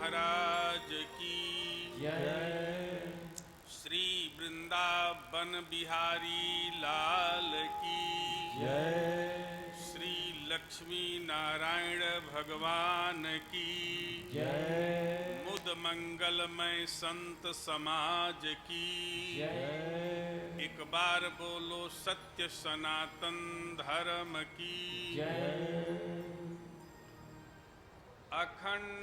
महाराज की जय। श्री वृंदावन बिहारी लाल की जय। श्री लक्ष्मी नारायण भगवान की जय। मुद मंगलमय संत समाज की जय। एक बार बोलो सत्य सनातन धर्म की जय। अखंड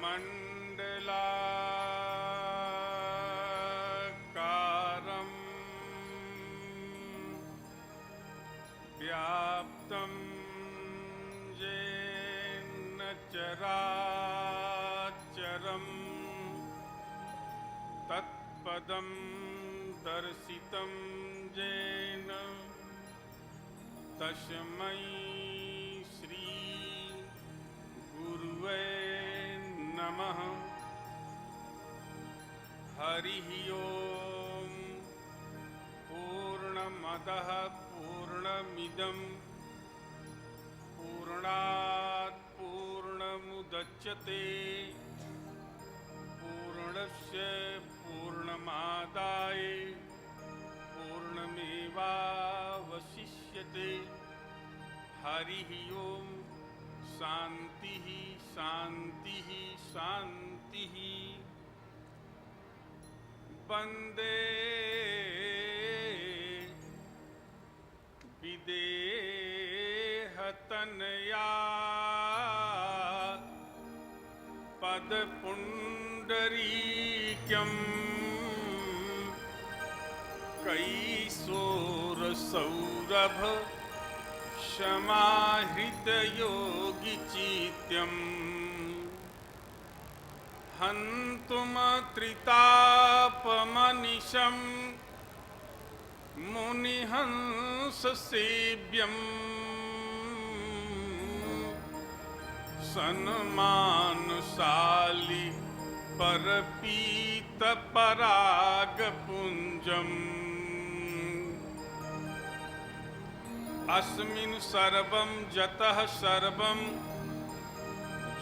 मंडलाकारं व्याप्तं येन चराचरं तत्पदं दर्शितं येन तस्मै श्री गुरुवे नमः। हरिः ओम। पूर्णमदः पूर्णमिदं पूर्णात् पूर्णमुदच्यते पूर्णस्य पूर्णमादाय पूर्णमेवावशिष्यते। हरिः ओम। शांतिः शांतिः शांतिः। वंदे विदेहतनया पदपुण्डरीक्यं कैशोरसौरभ समाहृतयोगिचित्यं हन्तुमत्रितापमनिशं मुनिहंससेव्यं सन्मानशाली परपीतपरागपुञ्जम् अस्मिन् सर्वं जतः सर्वं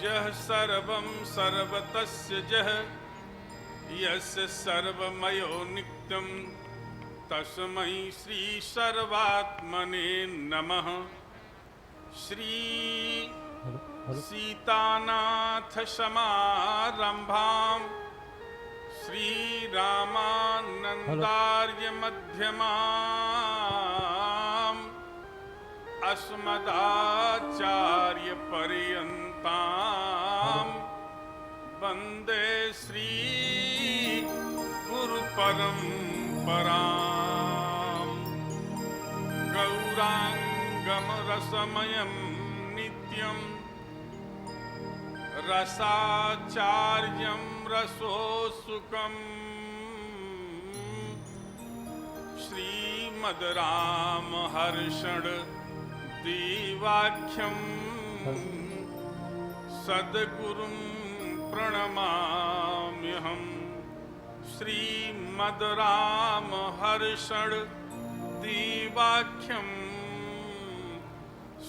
जः सर्वं सर्वतस्य जः यस्य सर्वमयो नित्यं तस्मै श्री सर्वात्मने नमः। श्री सीतानाथ समारंभां श्रीरामानन्दार्य मध्यमाम् अस्मदाचार्य पर्यन्तां वन्दे श्री गुरु परम्परां। गौरांगम रसमयं नित्यं रसाचार्यं रसोसुकम् श्रीमद् रामहर्षण देवाख्यं सद्गुरुं प्रणमाम्यहम्। श्रीमद् रामहर्षण देवाख्यं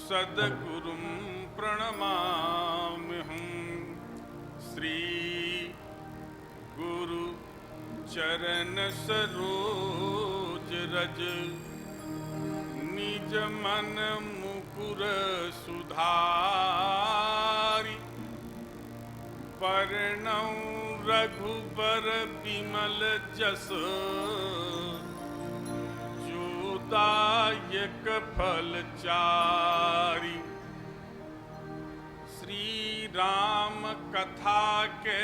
सद्गुरुं प्रणमाम्यहम्। श्री गुरु चरण सरोज रज निज मन मुकुर सुधारि वर्णौ रघुबर बिमल जस जोदायक फल चारि। श्री राम कथा के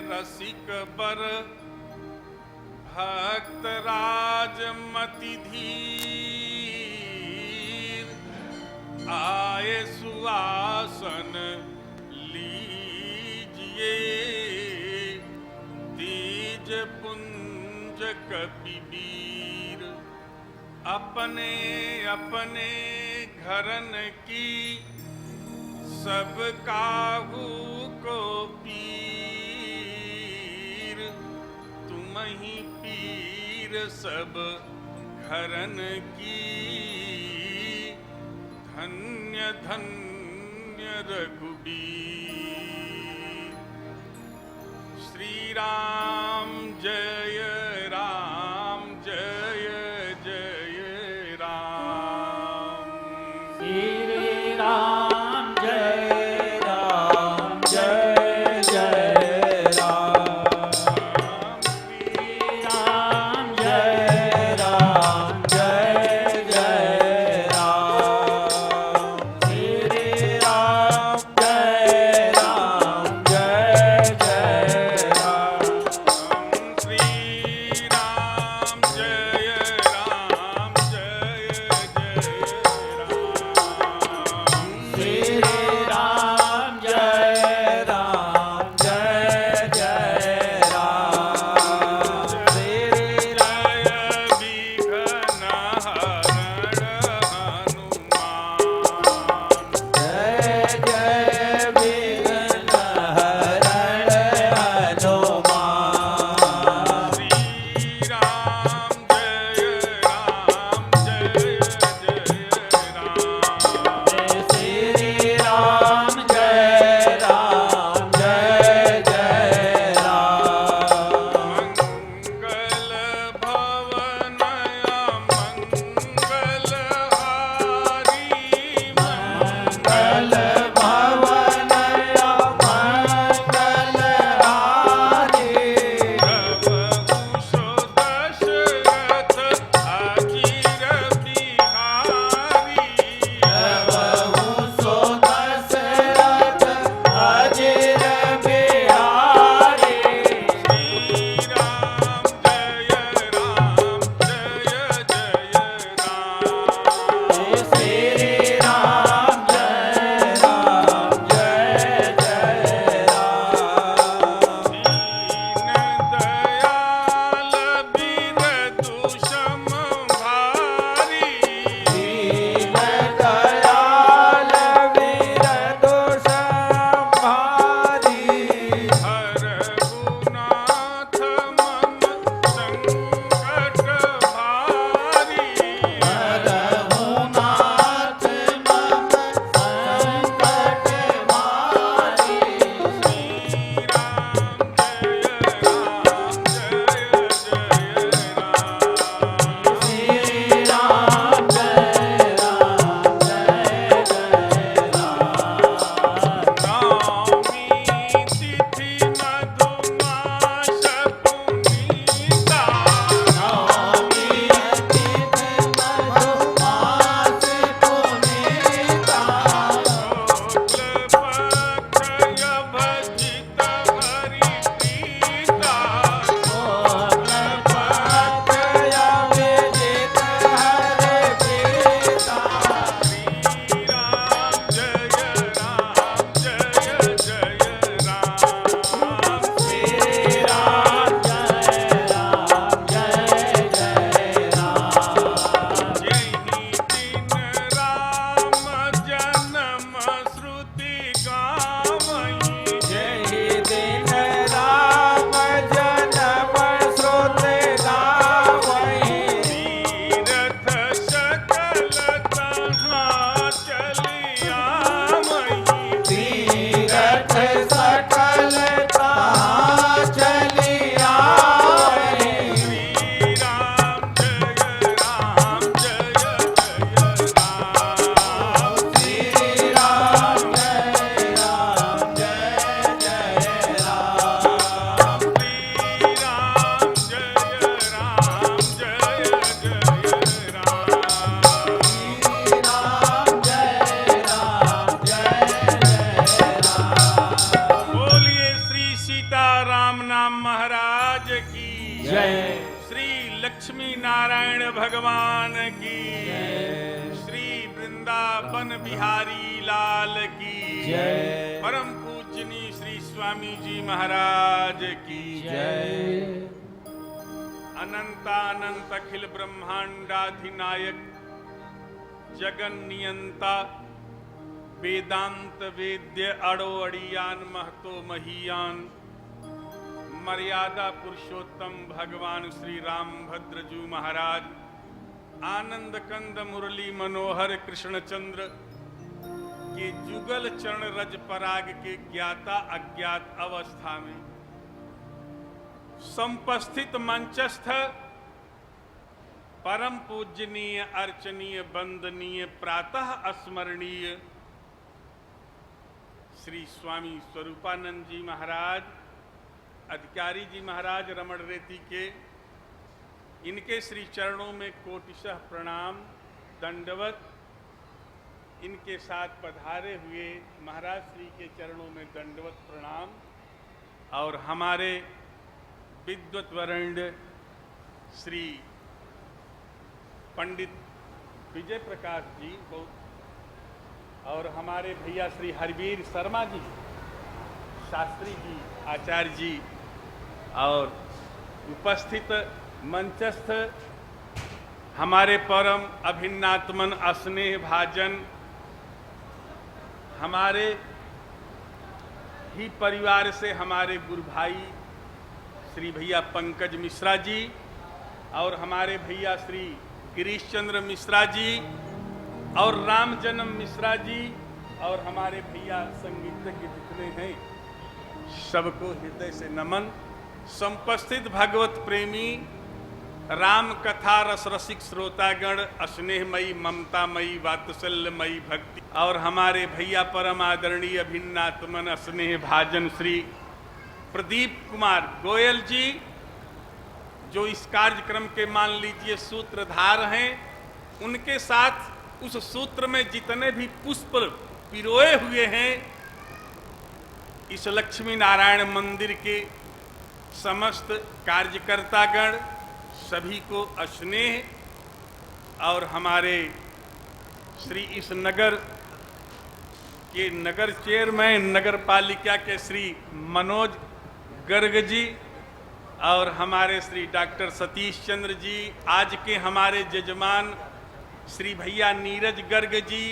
रसिक बर भक्त राजमति धीर आए सुआसन लीजिए तेज पुंज कपिवीर। अपने अपने घरन की सब काहू को पीर तुम ही पीर सब घरन की धन्य धन्य रघुबीर। श्री राम जय राम जय जय राम। श्री राम जय राम जय जय राम। श्री राम जय राम जय जय राम। श्री राम जय राम जय जय राम। श्री राम जय राम जय जय राम। श्री राम जय राम जय जय राम। श्री जय विघ्न हरण हनुमान। जय जय विघ्न हरण हनुमान। श्री राम जय राम जय जय राम। श्री राम जय राम जय जय राम। मंगल भवन मंगल हारी। मंगल भवन मंगल हारी। प्रभु दशरथ अजीर बिहारी। प्रभु सो दशरथ अजीर बिहारी। श्री राम जय राम जय जय राम। श्री राम जय राम जय जय राम। दीन दयाल बिरदु समभारी। दीन दयाल विरदु संभारी। हरगुनाथ मम संकट भारी। रघुनाथ मम संकट मारी। श्री राम जय राम जय जय राम। श्री राम जय राम जय जय राम। नवमी तिथि मधुमास पुनीता। नवमी तिथि मधुमास पुनीता। शुक्ल पक्षय भजित हरि प्रीता। शुक्ल पक्षय विजित हरि प्रीता। श्री राम जय राम जय जय राम। श्री राम जय राम जय जय राम। यही दिन राम जन्म श्रुति गावई। यही दिन राम जन्म श्रुति गावई। तीरथ सकल तहाँ चलियामई। तीरथ सकल तहाँ चलियावै। श्री राम जय राम जय जय राम। श्री राम जय राम जय जय राम। श्री राम जय राम जय जय राम। श्री राम जय राम जय जय राम। बोलिए श्री सीताराम नाम महाराज की जय। श्री लक्ष्मी नारायण भगवान की जय। श्री वृंदावन बिहारी लाल की जय। परम पूजनी श्री स्वामी जी महाराज की जय। अनंतानंत अखिल ब्रह्मांडाधिनायक जगन नियंता वेदांत वेद्य अड़ो अड़ियान महतो महीयान मर्यादा पुरुषोत्तम भगवान श्री रामभद्र जी महाराज आनंद कंद मुरली मनोहर कृष्णचंद्र कि जुगल चरण रज पराग के ज्ञाता अज्ञात अवस्था में संपस्थित मंचस्थ परम पूजनीय अर्चनीय वंदनीय प्रातः स्मरणीय श्री स्वामी स्वरूपानंद जी महाराज, अधिकारी जी महाराज रमण रेती के, इनके श्री चरणों में कोटिशः प्रणाम दंडवत। इनके साथ पधारे हुए महाराज श्री के चरणों में दंडवत प्रणाम। और हमारे विद्वत वरेण्य श्री पंडित विजय प्रकाश जी बहुत, और हमारे भैया श्री हरवीर शर्मा जी, शास्त्री जी, आचार्य जी, और उपस्थित मंचस्थ हमारे परम अभिन्नात्मन स्नेह भाजन हमारे ही परिवार से हमारे गुरु भाई श्री भैया पंकज मिश्रा जी, और हमारे भैया श्री गिरीश चंद्र मिश्रा जी, और राम जन्म मिश्रा जी, और हमारे भैया संगीतज्ञ जितने हैं सबको हृदय से नमन। संपस्थित भगवत प्रेमी राम कथा रस रसिक श्रोतागण, स्नेहमयी ममतामयी वात्सल्यमयी भक्ति, और हमारे भैया परम आदरणीय अभिन्नात्मन स्नेह भाजन श्री प्रदीप कुमार गोयल जी, जो इस कार्यक्रम के मान लीजिए सूत्रधार हैं। उनके साथ उस सूत्र में जितने भी पुष्प पिरोए हुए हैं, इस लक्ष्मी नारायण मंदिर के समस्त कार्यकर्तागण सभी को स्नेह, और हमारे श्री इस नगर के नगर चेयरमैन नगर पालिका के श्री मनोज गर्ग जी, और हमारे श्री डॉक्टर सतीश चंद्र जी, आज के हमारे जजमान श्री भैया नीरज गर्ग जी,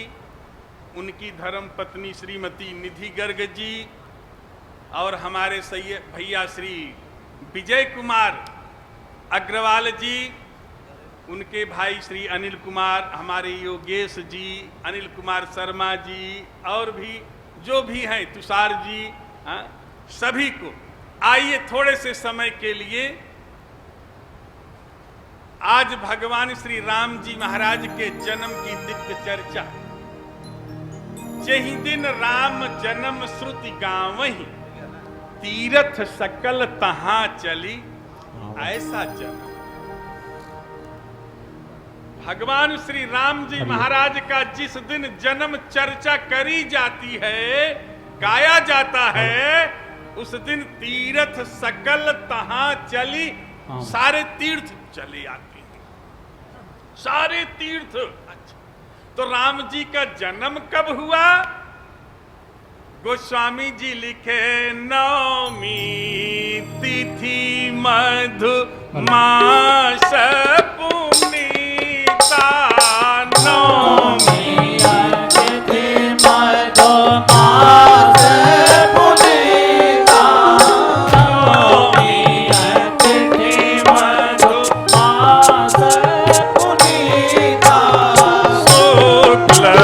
उनकी धर्म पत्नी श्रीमती निधि गर्ग जी, और हमारे भैया श्री विजय कुमार अग्रवाल जी, उनके भाई श्री अनिल कुमार, हमारे योगेश जी, अनिल कुमार शर्मा जी, और भी जो भी हैं तुषार जी, सभी को आइए थोड़े से समय के लिए आज भगवान श्री राम जी महाराज के जन्म की दिव्य चर्चा। जहि दिन राम जन्म श्रुति गावहीं, तीरथ सकल तहां चली, ऐसा जन्म। भगवान श्री राम जी महाराज का जिस दिन जन्म चर्चा करी जाती है, गाया जाता है, उस दिन तीर्थ सकल तहां चली, सारे तीर्थ चले आते हैं, सारे तीर्थ। अच्छा, तो राम जी का जन्म कब हुआ? गोस्वामी जी लिखे नवमी तिथि मधु मास पुनीता, नवमी तिथि मधु मास पुनीता, नवमी तिथि मधु मास पुनीता, शुक्ल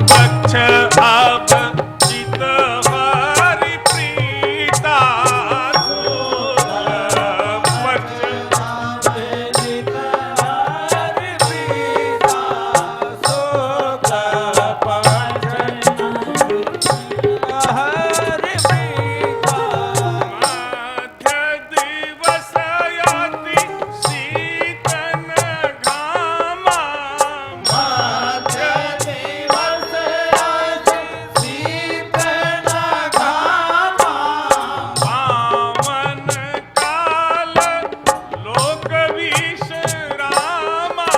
पक्ष अब चित हरि प्रीता, शुक्ल पक्ष चित हरि प्रीता, शुक्ल पक्ष हरि प्रीता, मध्य दिवस याति शीतन घामा, मध्य दिवस आदि शीतल घामा, पावन काल लोक विश्रामा,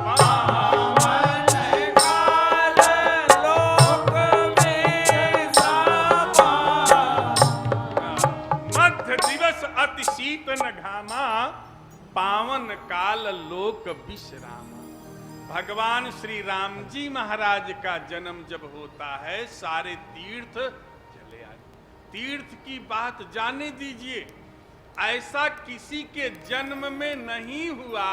पावन काल लोक विश्रामा, मध्य दिवस अति शीतन घामा, पावन काल लोक विश्राम। भगवान श्री राम जी महाराज का जन्म जब होता है, सारे तीर्थ चले आते। तीर्थ की बात जाने दीजिए, ऐसा किसी के जन्म में नहीं हुआ।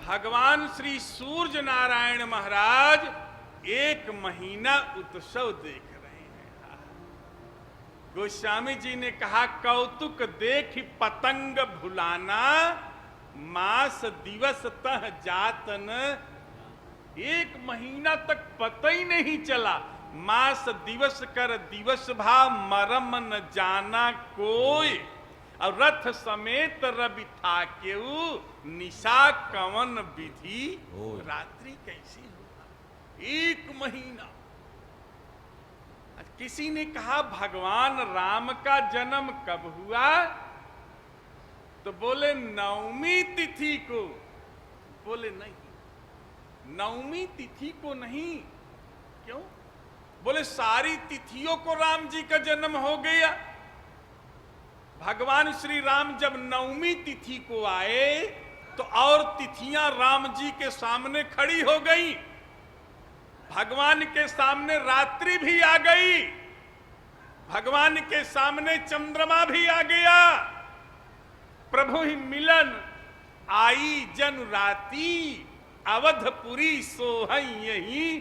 भगवान श्री सूर्य नारायण महाराज एक महीना उत्सव देख रहे हैं। गोस्वामी जी ने कहा कौतुक देख पतंग भुलाना, मास दिवस तह जातन। एक महीना तक पता ही नहीं चला, मास दिवस कर दिवस भा, मरम न जाना कोई। और रथ समेत रवि था केऊ, निशा कवन विधि रात्रि कैसी होगा। एक महीना। किसी ने कहा भगवान राम का जन्म कब हुआ, तो बोले नवमी तिथि को। बोले नहीं, नवमी तिथि को नहीं। क्यों? बोले सारी तिथियों को राम जी का जन्म हो गया। भगवान श्री राम जब नवमी तिथि को आए तो और तिथियां राम जी के सामने खड़ी हो गई। भगवान के सामने रात्रि भी आ गई, भगवान के सामने चंद्रमा भी आ गया। प्रभु ही मिलन आई जन राती, अवधपुरी सोहई यही।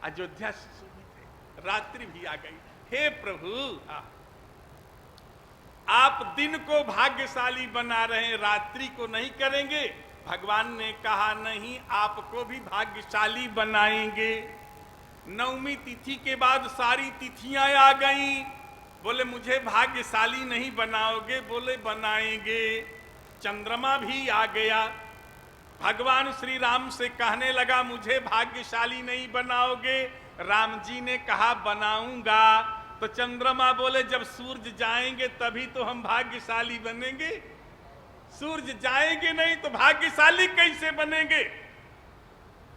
अयोध्या से रात्रि भी आ गई। हे प्रभु, आप दिन को भाग्यशाली बना रहे हैं, रात्रि को नहीं करेंगे। भगवान ने कहा नहीं, आपको भी भाग्यशाली बनाएंगे। नवमी तिथि के बाद सारी तिथियां आ गईं। बोले मुझे भाग्यशाली नहीं बनाओगे? बोले बनाएंगे। चंद्रमा भी आ गया। भगवान श्री राम से कहने लगा मुझे भाग्यशाली नहीं बनाओगे? राम जी ने कहा बनाऊंगा। तो चंद्रमा बोले जब सूरज जाएंगे तभी तो हम भाग्यशाली बनेंगे, सूरज जाएंगे नहीं तो भाग्यशाली कैसे बनेंगे?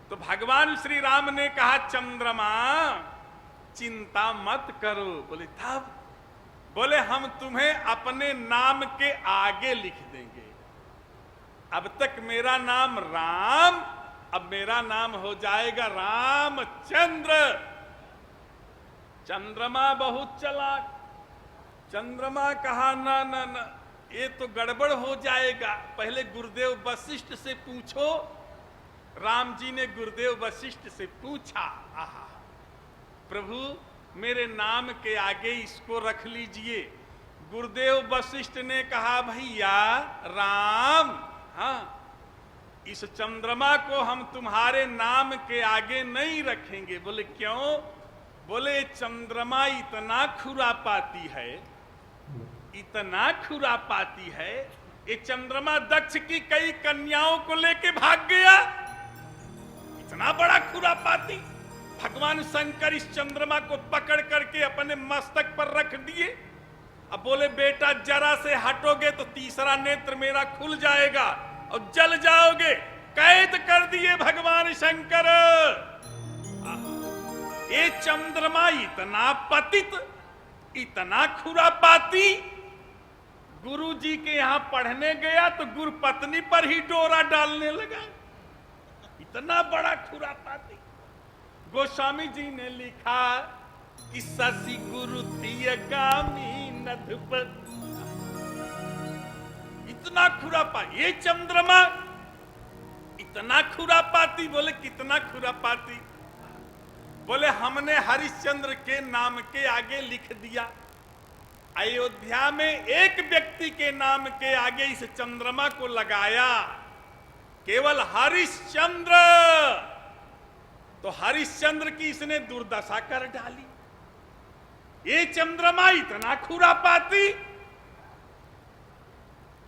तो भगवान श्री राम ने कहा चंद्रमा चिंता मत करो। बोले तब? बोले हम तुम्हें अपने नाम के आगे लिख देंगे। अब तक मेरा नाम राम, अब मेरा नाम हो जाएगा रामचंद्र। चंद्रमा बहुत चालाक। चंद्रमा कहा ना ना ना, ये तो गड़बड़ हो जाएगा, पहले गुरुदेव वशिष्ठ से पूछो। राम जी ने गुरुदेव वशिष्ठ से पूछा, आहा प्रभु मेरे नाम के आगे इसको रख लीजिए। गुरुदेव वशिष्ठ ने कहा भैया राम, हाँ इस चंद्रमा को हम तुम्हारे नाम के आगे नहीं रखेंगे। बोले क्यों? बोले चंद्रमा इतना खुरापाती है, इतना खुरापाती है, ये चंद्रमा दक्ष की कई कन्याओं को लेके भाग गया। इतना बड़ा खुरापाती। भगवान शंकर इस चंद्रमा को पकड़ करके अपने मस्तक पर रख दिए। अब बोले बेटा जरा से हटोगे तो तीसरा नेत्र मेरा खुल जाएगा और जल जाओगे। कैद कर दिए भगवान शंकर। ये चंद्रमा इतना पतित, इतना खुरापाती। गुरु जी के यहां पढ़ने गया तो गुरु पत्नी पर ही डोरा डालने लगा। इतना बड़ा खुरापाती। गोस्वामी जी ने लिखा कि शशि गुरु तियगामी नधुपत। इतना खुरापाती ये चंद्रमा, इतना खुरापाती। बोले कितना खुरापाती? बोले हमने हरिश्चंद्र के नाम के आगे लिख दिया। अयोध्या में एक व्यक्ति के नाम के आगे इस चंद्रमा को लगाया, केवल हरिश्चंद्र। तो हरिश्चंद्र की इसने दुर्दशा कर डाली। ये चंद्रमा इतना खुरापाती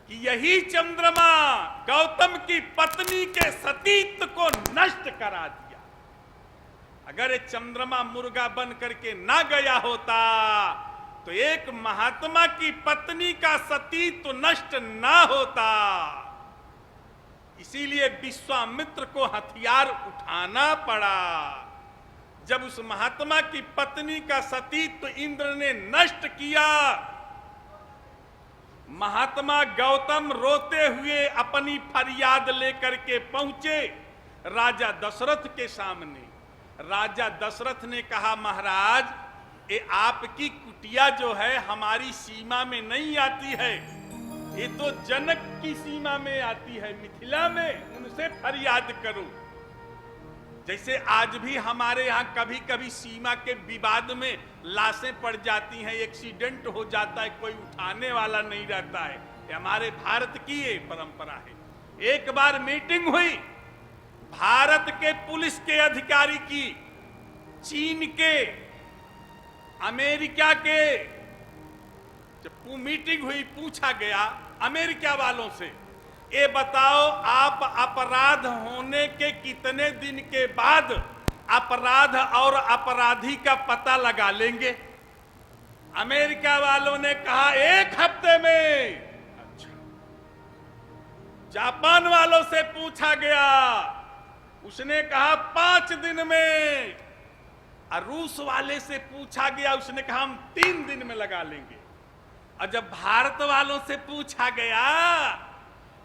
कि यही चंद्रमा गौतम की पत्नी के सतीत्व को नष्ट करा दिया। अगर ये चंद्रमा मुर्गा बन करके ना गया होता तो एक महात्मा की पत्नी का सतीत्व नष्ट ना होता। इसीलिए विश्वामित्र को हथियार उठाना पड़ा। जब उस महात्मा की पत्नी का सतीत्व इंद्र ने नष्ट किया, महात्मा गौतम रोते हुए अपनी फरियाद लेकर के पहुंचे राजा दशरथ के सामने। राजा दशरथ ने कहा महाराज ये आपकी कुटिया जो है हमारी सीमा में नहीं आती है, ये तो जनक की सीमा में आती है, मिथिला में, उनसे फरियाद करो। जैसे आज भी हमारे यहाँ कभी कभी सीमा के विवाद में लाशें पड़ जाती हैं, एक्सीडेंट हो जाता है, कोई उठाने वाला नहीं रहता है। ये हमारे भारत की ये परंपरा है। एक बार मीटिंग हुई भारत के पुलिस के अधिकारी की, चीन के, अमेरिका के। जब मीटिंग हुई, पूछा गया अमेरिका वालों से, ये बताओ आप अपराध होने के कितने दिन के बाद अपराध और अपराधी का पता लगा लेंगे? अमेरिका वालों ने कहा 1 हफ्ते में। अच्छा। जापान वालों से पूछा गया, उसने कहा 5 दिन में। और रूस वाले से पूछा गया, उसने कहा हम 3 दिन में लगा लेंगे। और जब भारत वालों से पूछा गया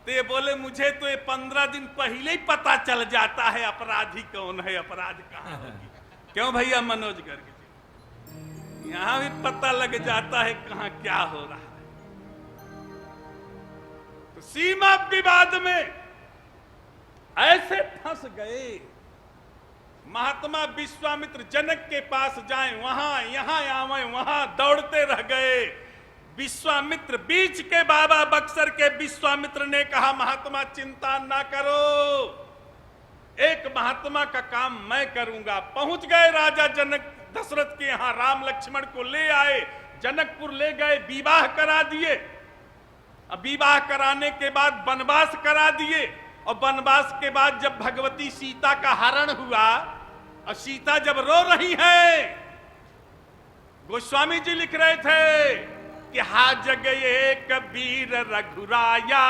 तो ये बोले मुझे तो ये 15 दिन पहले ही पता चल जाता है अपराधी कौन है, अपराध कहाँ होगी। क्यों भैया मनोज गर्ग जी, यहां भी पता लग जाता है कहां क्या हो रहा है। तो सीमा विवाद में ऐसे फंस गए। महात्मा विश्वामित्र जनक के पास जाएं, वहां यहां आवे, वहां दौड़ते रह गए। विश्वामित्र, बीच के बाबा बक्सर के विश्वामित्र ने कहा महात्मा चिंता ना करो, एक महात्मा का काम मैं करूंगा। पहुंच गए राजा जनक दशरथ के यहां, राम लक्ष्मण को ले आए, जनकपुर ले गए, विवाह करा दिए। अब विवाह कराने के बाद वनवास करा दिए, और वनवास के बाद जब भगवती सीता का हरण हुआ और सीता जब रो रही है, गोस्वामी जी लिख रहे थे कि हा जग एक वीर रघुराया,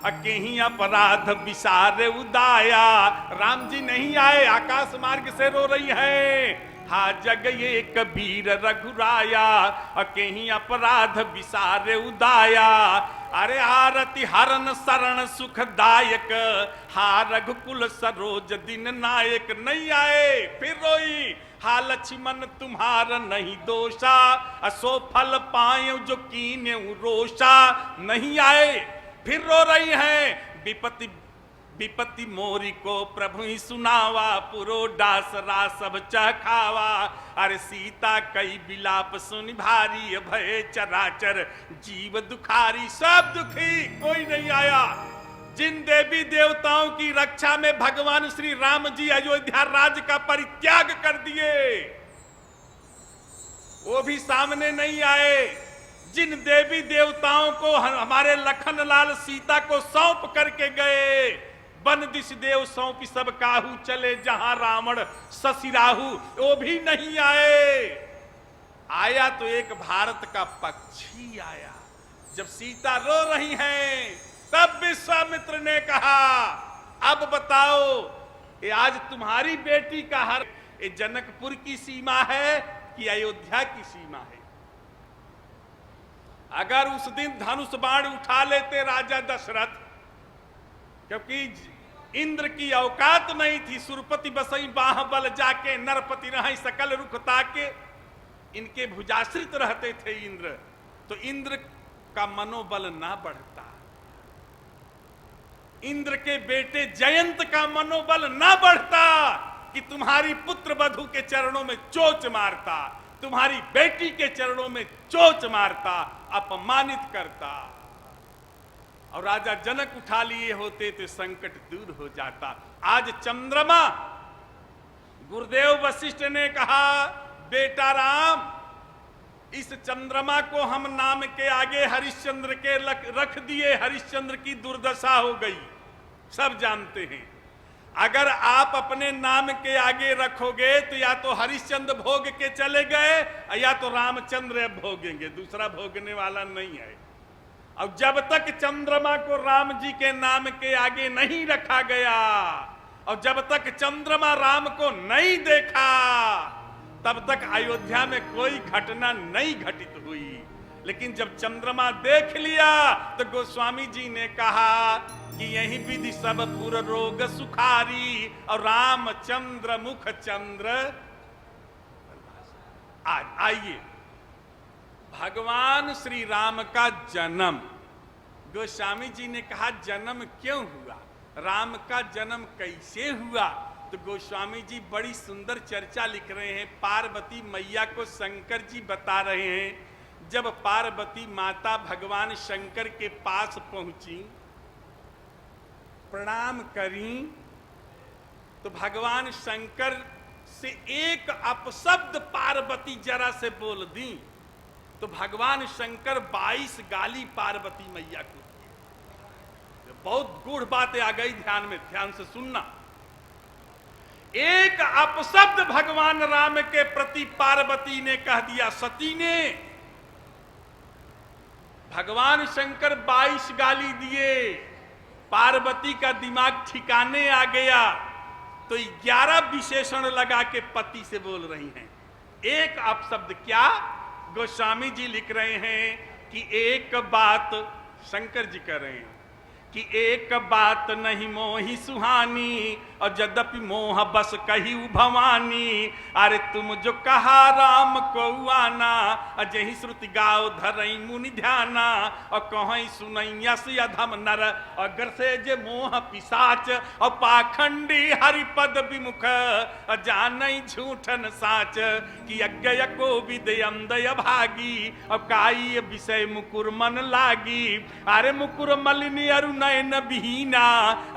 अकेही अपराध विसार उदाया। राम जी नहीं आए, आकाश मार्ग से रो रही है। हा जग एक वीर रघुराया, अकेही अपराध विसार उदाया। अरे आरती हरण शरण सुखदायक, हा रघुकुल सरोज दिन नायक। नहीं आए, फिर रोई, हा लक्ष्मण तुम्हारा नहीं दोषा, असो फल पाए जो कीने रोषा। नहीं आए, फिर रो रही हैं, विपत्ति विपत्ति मोरी को प्रभु ही सुनावा, पुरो डासरा सब चखावा। अरे सीता कई विलाप सुन भारी, भय चराचर जीव दुखारी। सब दुखी, कोई नहीं आया। जिन देवी देवताओं की रक्षा में भगवान श्री राम जी अयोध्या राज्य का परित्याग कर दिए, वो भी सामने नहीं आए। जिन देवी देवताओं को हमारे लखनलाल सीता को सौंप करके गए, वन दिश देव सौंपी सब काहू, चले जहां रावण ससिराहू, वो भी नहीं आए। आया तो एक भारत का पक्षी आया। जब सीता रो रही हैं, तब विश्वामित्र ने कहा अब बताओ, ये आज तुम्हारी बेटी का हर ये जनकपुर की सीमा है कि अयोध्या की सीमा है? अगर उस दिन धनुष बाण उठा लेते राजा दशरथ, क्योंकि इंद्र की औकात नहीं थी, सुरपति बसई बाह बल जाके, नरपति रह सकल रुख ताके, इनके भुजाश्रित रहते थे इंद्र, तो इंद्र का मनोबल ना बढ़ता। इंद्र के बेटे जयंत का मनोबल ना बढ़ता कि तुम्हारी पुत्र वधु के चरणों में चोच मारता, तुम्हारी बेटी के चरणों में चोच मारता, अपमानित करता। और राजा जनक उठा लिए होते तो संकट दूर हो जाता। आज चंद्रमा, गुरुदेव वशिष्ठ ने कहा बेटा राम, इस चंद्रमा को हम नाम के आगे हरिश्चंद्र के रख दिए, हरिश्चंद्र की दुर्दशा हो गई, सब जानते हैं। अगर आप अपने नाम के आगे रखोगे तो या तो हरिश्चंद्र भोग के चले गए, या तो रामचंद्र अब भोगेंगे, दूसरा भोगने वाला नहीं है। और जब तक चंद्रमा को राम जी के नाम के आगे नहीं रखा गया, और जब तक चंद्रमा राम को नहीं देखा, तब तक अयोध्या में कोई घटना नहीं घटित हुई। लेकिन जब चंद्रमा देख लिया तो गोस्वामी जी ने कहा कि यही विधि सब पुर रोग सुखारी, और रामचंद्र मुख चंद्र। आइए, भगवान श्री राम का जन्म, गोस्वामी जी ने कहा जन्म क्यों हुआ, राम का जन्म कैसे हुआ, तो गोस्वामी जी बड़ी सुंदर चर्चा लिख रहे हैं। पार्वती मैया को शंकर जी बता रहे हैं, जब पार्वती माता भगवान शंकर के पास पहुंची, प्रणाम करी, तो भगवान शंकर से एक अपशब्द पार्वती जरा से बोल दी, तो भगवान शंकर 22 गाली पार्वती मैया को। बहुत गूढ़ बातें आ गई, ध्यान में, ध्यान से सुनना। एक अपशब्द भगवान राम के प्रति पार्वती ने कह दिया, सती ने। भगवान शंकर 22 गाली दिए, पार्वती का दिमाग ठिकाने आ गया, तो 11 विशेषण लगा के पति से बोल रही हैं। एक अपशब्द क्या? गोस्वामी जी लिख रहे हैं कि एक बात, शंकर जी कह रहे हैं कि एक बात नहीं मोही सुहानी, और यद्यपि मोह बस कही भवानी। अरे तुम जो कहा राम को आना, अजहि श्रुति गाओ धरई मुनि ध्याना। और कहीं सुनई यस अधम नर, अगर से जे मोह पिसाच। और पाखंडी हरिपद विमुख, जानई झूठन साच। कि अज्ञ को विदय अमदय भागी, और काई विषय मुकुर मन लागी। अरे मुकुर मलिनी अरु नयन विहीना,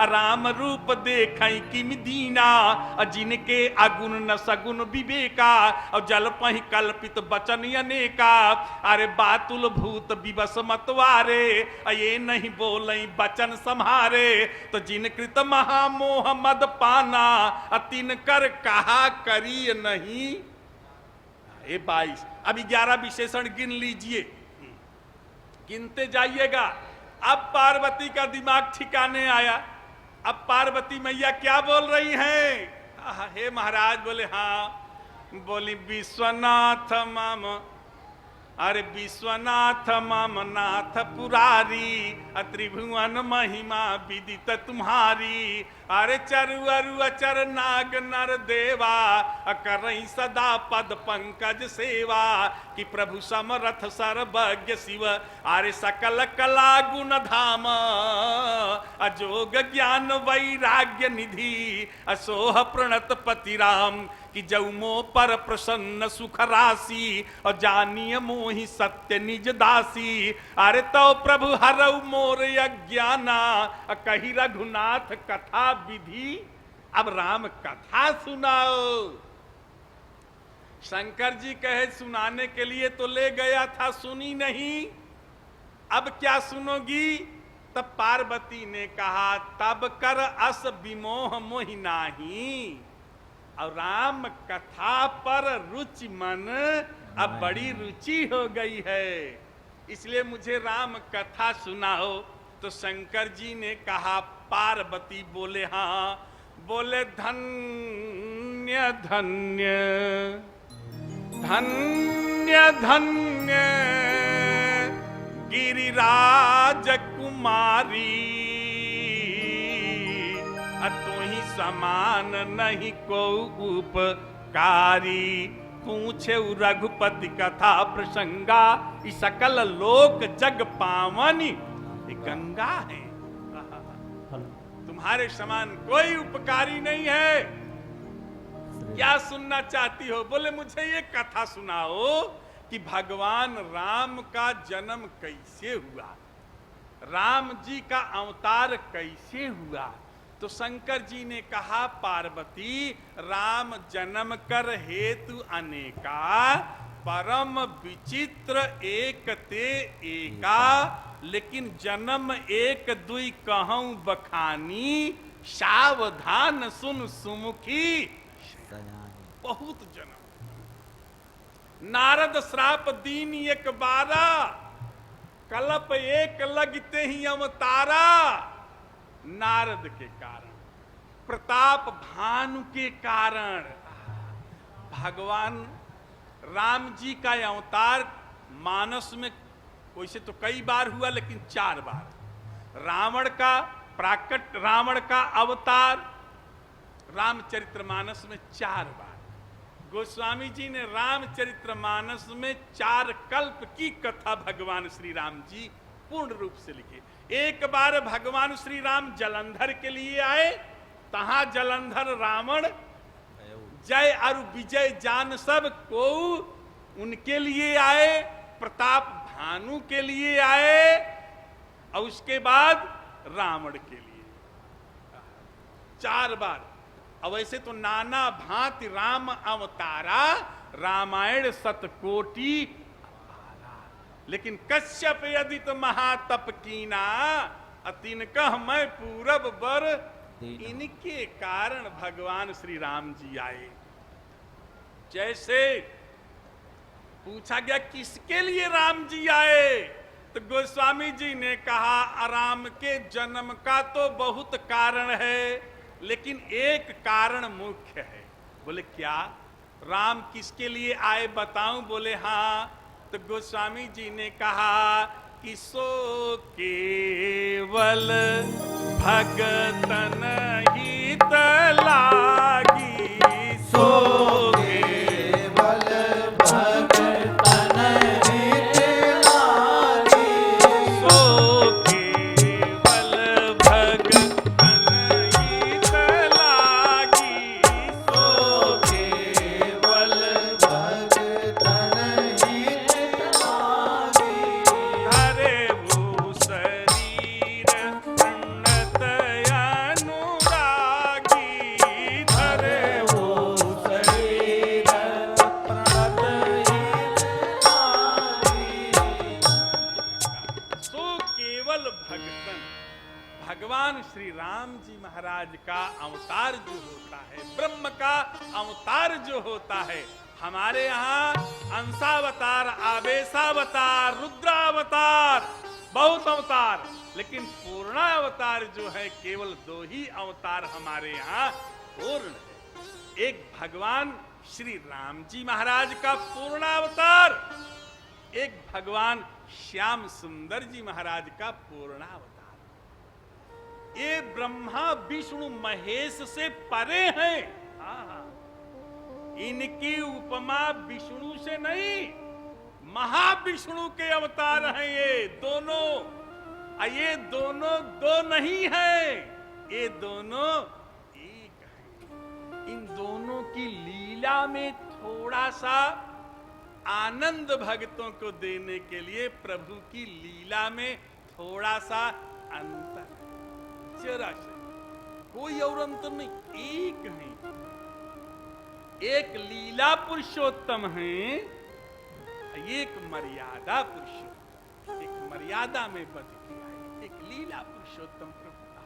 राम रूप देखई किम दीना। जिनके अगुण न सगुण विवेका, और जल पहि कल्पित बचन अनेका। अरे बातुल भूत विवश मतवारे, ये नहीं बोलई बचन सम्हारे। तो जिन कृत महामोह मद पाना, तिन कर कहा करी नहीं। ये 22, अब 11 विशेषण गिन लीजिए, गिनते जाइएगा। अब पार्वती का दिमाग ठिकाने आया। अब पार्वती मैया क्या बोल रही हैं? हे महाराज, बोले हाँ। बोली विश्वनाथ मम, अरे विश्वनाथ मम नाथ पुरारी। त्रिभुवन महिमा विदित तुम्हारी। अरे चरु अरु अचर नाग नर देवा, करई सदा पद पंकज सेवा। कि प्रभु समरथ सर्वज्ञ शिव, अरे सकल कला गुण धाम। अजोग ज्ञान वैराग्य निधि, असोह प्रणत पति राम। कि जौमो पर प्रसन्न सुख राशि, और जानिय मोहि सत्य निज दासी। अरे तो प्रभु हरऊ मोर अज्ञाना, कही रघुनाथ कथा विधि। अब राम कथा सुनाओ। शंकर जी कहे सुनाने के लिए तो ले गया था, सुनी नहीं, अब क्या सुनोगी? तब पार्वती ने कहा, तब कर अस विमोह मोहि नाही। और राम कथा पर रुचि मन अब बड़ी रुचि हो गई है, इसलिए मुझे राम कथा सुनाओ। तो शंकर जी ने कहा, पार्वती बोले हाँ। बोले धन्य धन्य धन्य धन्य गिरिराज कुमारी। तुही समान नहीं को उपकारी। पूछे रघुपति कथा प्रसंगा, इस सकल लोक जग पावनी गंगा है। तुम्हारे समान कोई उपकारी नहीं है। क्या सुनना चाहती हो? बोले मुझे ये कथा सुनाओ कि भगवान राम का जन्म कैसे हुआ, राम जी का अवतार कैसे हुआ। तो शंकर जी ने कहा, पार्वती राम जन्म कर हेतु अनेका, परम विचित्र एक ते एका। लेकिन जन्म एक दुई कहूं बखानी, सावधान सुन सुमुखी बहुत जन्म। नारद श्राप दीन एक बारा, कलप एक लगते ही अवतारा। नारद के कारण, प्रताप भानु के कारण भगवान राम जी का अवतार मानस में वैसे तो कई बार हुआ, लेकिन 4 बार। रावण का प्राकट, रावण का अवतार रामचरितमानस में 4 बार। गोस्वामी जी ने रामचरितमानस में 4 कल्प की कथा भगवान श्री राम जी पूर्ण रूप से लिखी। एक बार भगवान श्री राम जलंधर के लिए आए, तहां जलंधर रावण जय और विजय जान सब को उनके लिए आए, प्रताप भानु के लिए आए और उसके बाद रावण के लिए 4 बार। अब वैसे तो नाना भांति राम अवतारा, रामायण सतकोटि अपारा, लेकिन कश्यप यदि तो महातप कीना, तिनकह मैं पूरब बर, इनके कारण भगवान श्री राम जी आए। जैसे पूछा गया किसके लिए राम जी आए, तो गोस्वामी जी ने कहा राम के जन्म का तो बहुत कारण है, लेकिन एक कारण मुख्य है। बोले क्या? राम किसके लिए आए बताऊं? बोले हाँ। तो गोस्वामी जी ने कहा कि सो केवल भगतन हित लागी, सो केवल भगतन हित लागी, सो केवल भगतन हित लागी, सो केवल भगतन हित लागी, हरे वो शरीर उन्नत अनुरागी, धरे वो शरीर प्रणत हित लागी। सो केवल भगतन, भगवान श्री राम जी महाराज का अवतार जो होता है, ब्रह्म का अवतार जो होता है, हमारे यहाँ अंशावतार, आवेशावतार, रुद्रावतार, बहुत अवतार, लेकिन पूर्णावतार जो है केवल 2 ही अवतार हमारे यहाँ पूर्ण है। एक भगवान श्री राम जी महाराज का पूर्णावतार, एक भगवान श्याम सुंदर जी महाराज का पूर्णावतार। ये ब्रह्मा विष्णु महेश से परे हैं। इनकी उपमा विष्णु से नहीं, महाविष्णु के अवतार हैं ये दोनों। ये दोनों 2 नहीं है, ये दोनों एक है। इन दोनों की लीला में थोड़ा सा आनंद भक्तों को देने के लिए प्रभु की लीला में थोड़ा सा अंतर, जरा से, कोई और अंतर नहीं, एक है। एक लीला पुरुषोत्तम है, एक मर्यादा पुरुषोत्तम, एक मर्यादा में बद किया है, एक लीला पुरुषोत्तम प्रभु का।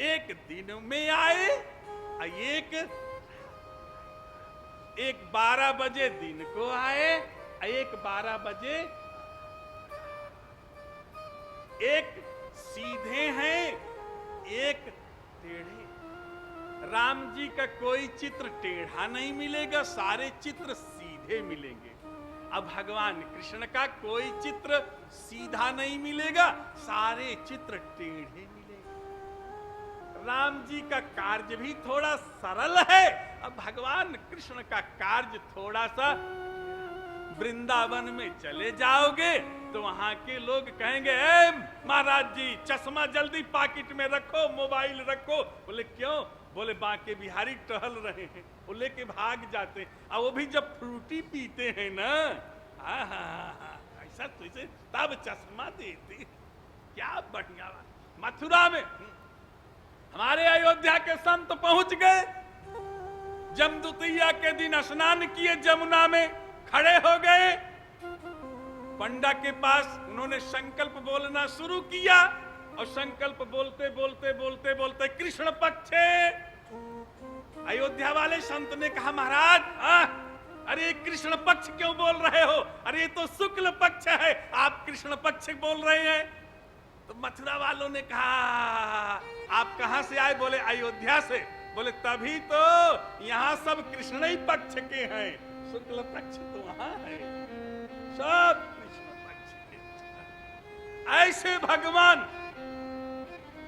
एक दिन में आए, एक 12 बजे दिन को आए, एक 12 बजे। एक सीधे हैं, एक टेढ़े। राम जी का कोई चित्र टेढ़ा नहीं मिलेगा, सारे चित्र सीधे मिलेंगे। अब भगवान कृष्ण का कोई चित्र सीधा नहीं मिलेगा, सारे चित्र टेढ़े मिलेंगे। राम जी का कार्य भी थोड़ा सरल है, अब भगवान कृष्ण का कार्य थोड़ा सा। वृंदावन में चले जाओगे तो वहां के लोग कहेंगे ए महाराज जी चश्मा जल्दी पॉकेट में रखो, मोबाइल रखो। बोले क्यों? बोले बांके बिहारी टहल रहे हैं, वो लेके भाग जाते हैं। और वो भी जब फ्रूटी पीते हैं ना, ऐसा तो इसे तब चश्मा देते। क्या बढ़िया बात। मथुरा में हमारे अयोध्या के संत पहुंच गए, जमदुतिया के दिन स्नान किए, जमुना में खड़े हो गए। पंडा के पास उन्होंने संकल्प बोलना शुरू किया और संकल्प बोलते बोलते बोलते बोलते कृष्ण पक्ष। अयोध्या वाले संत ने कहा महाराज अरे कृष्ण पक्ष क्यों बोल रहे हो? अरे ये तो शुक्ल पक्ष है, आप कृष्ण पक्ष बोल रहे हैं। तो मथुरा वालों ने कहा आप कहां से आए? बोले अयोध्या से। बोले तभी तो यहाँ सब कृष्ण ही पक्ष के हैं, शुक्ल पक्ष तो वहां है, सब कृष्ण पक्ष के। ऐसे भगवान,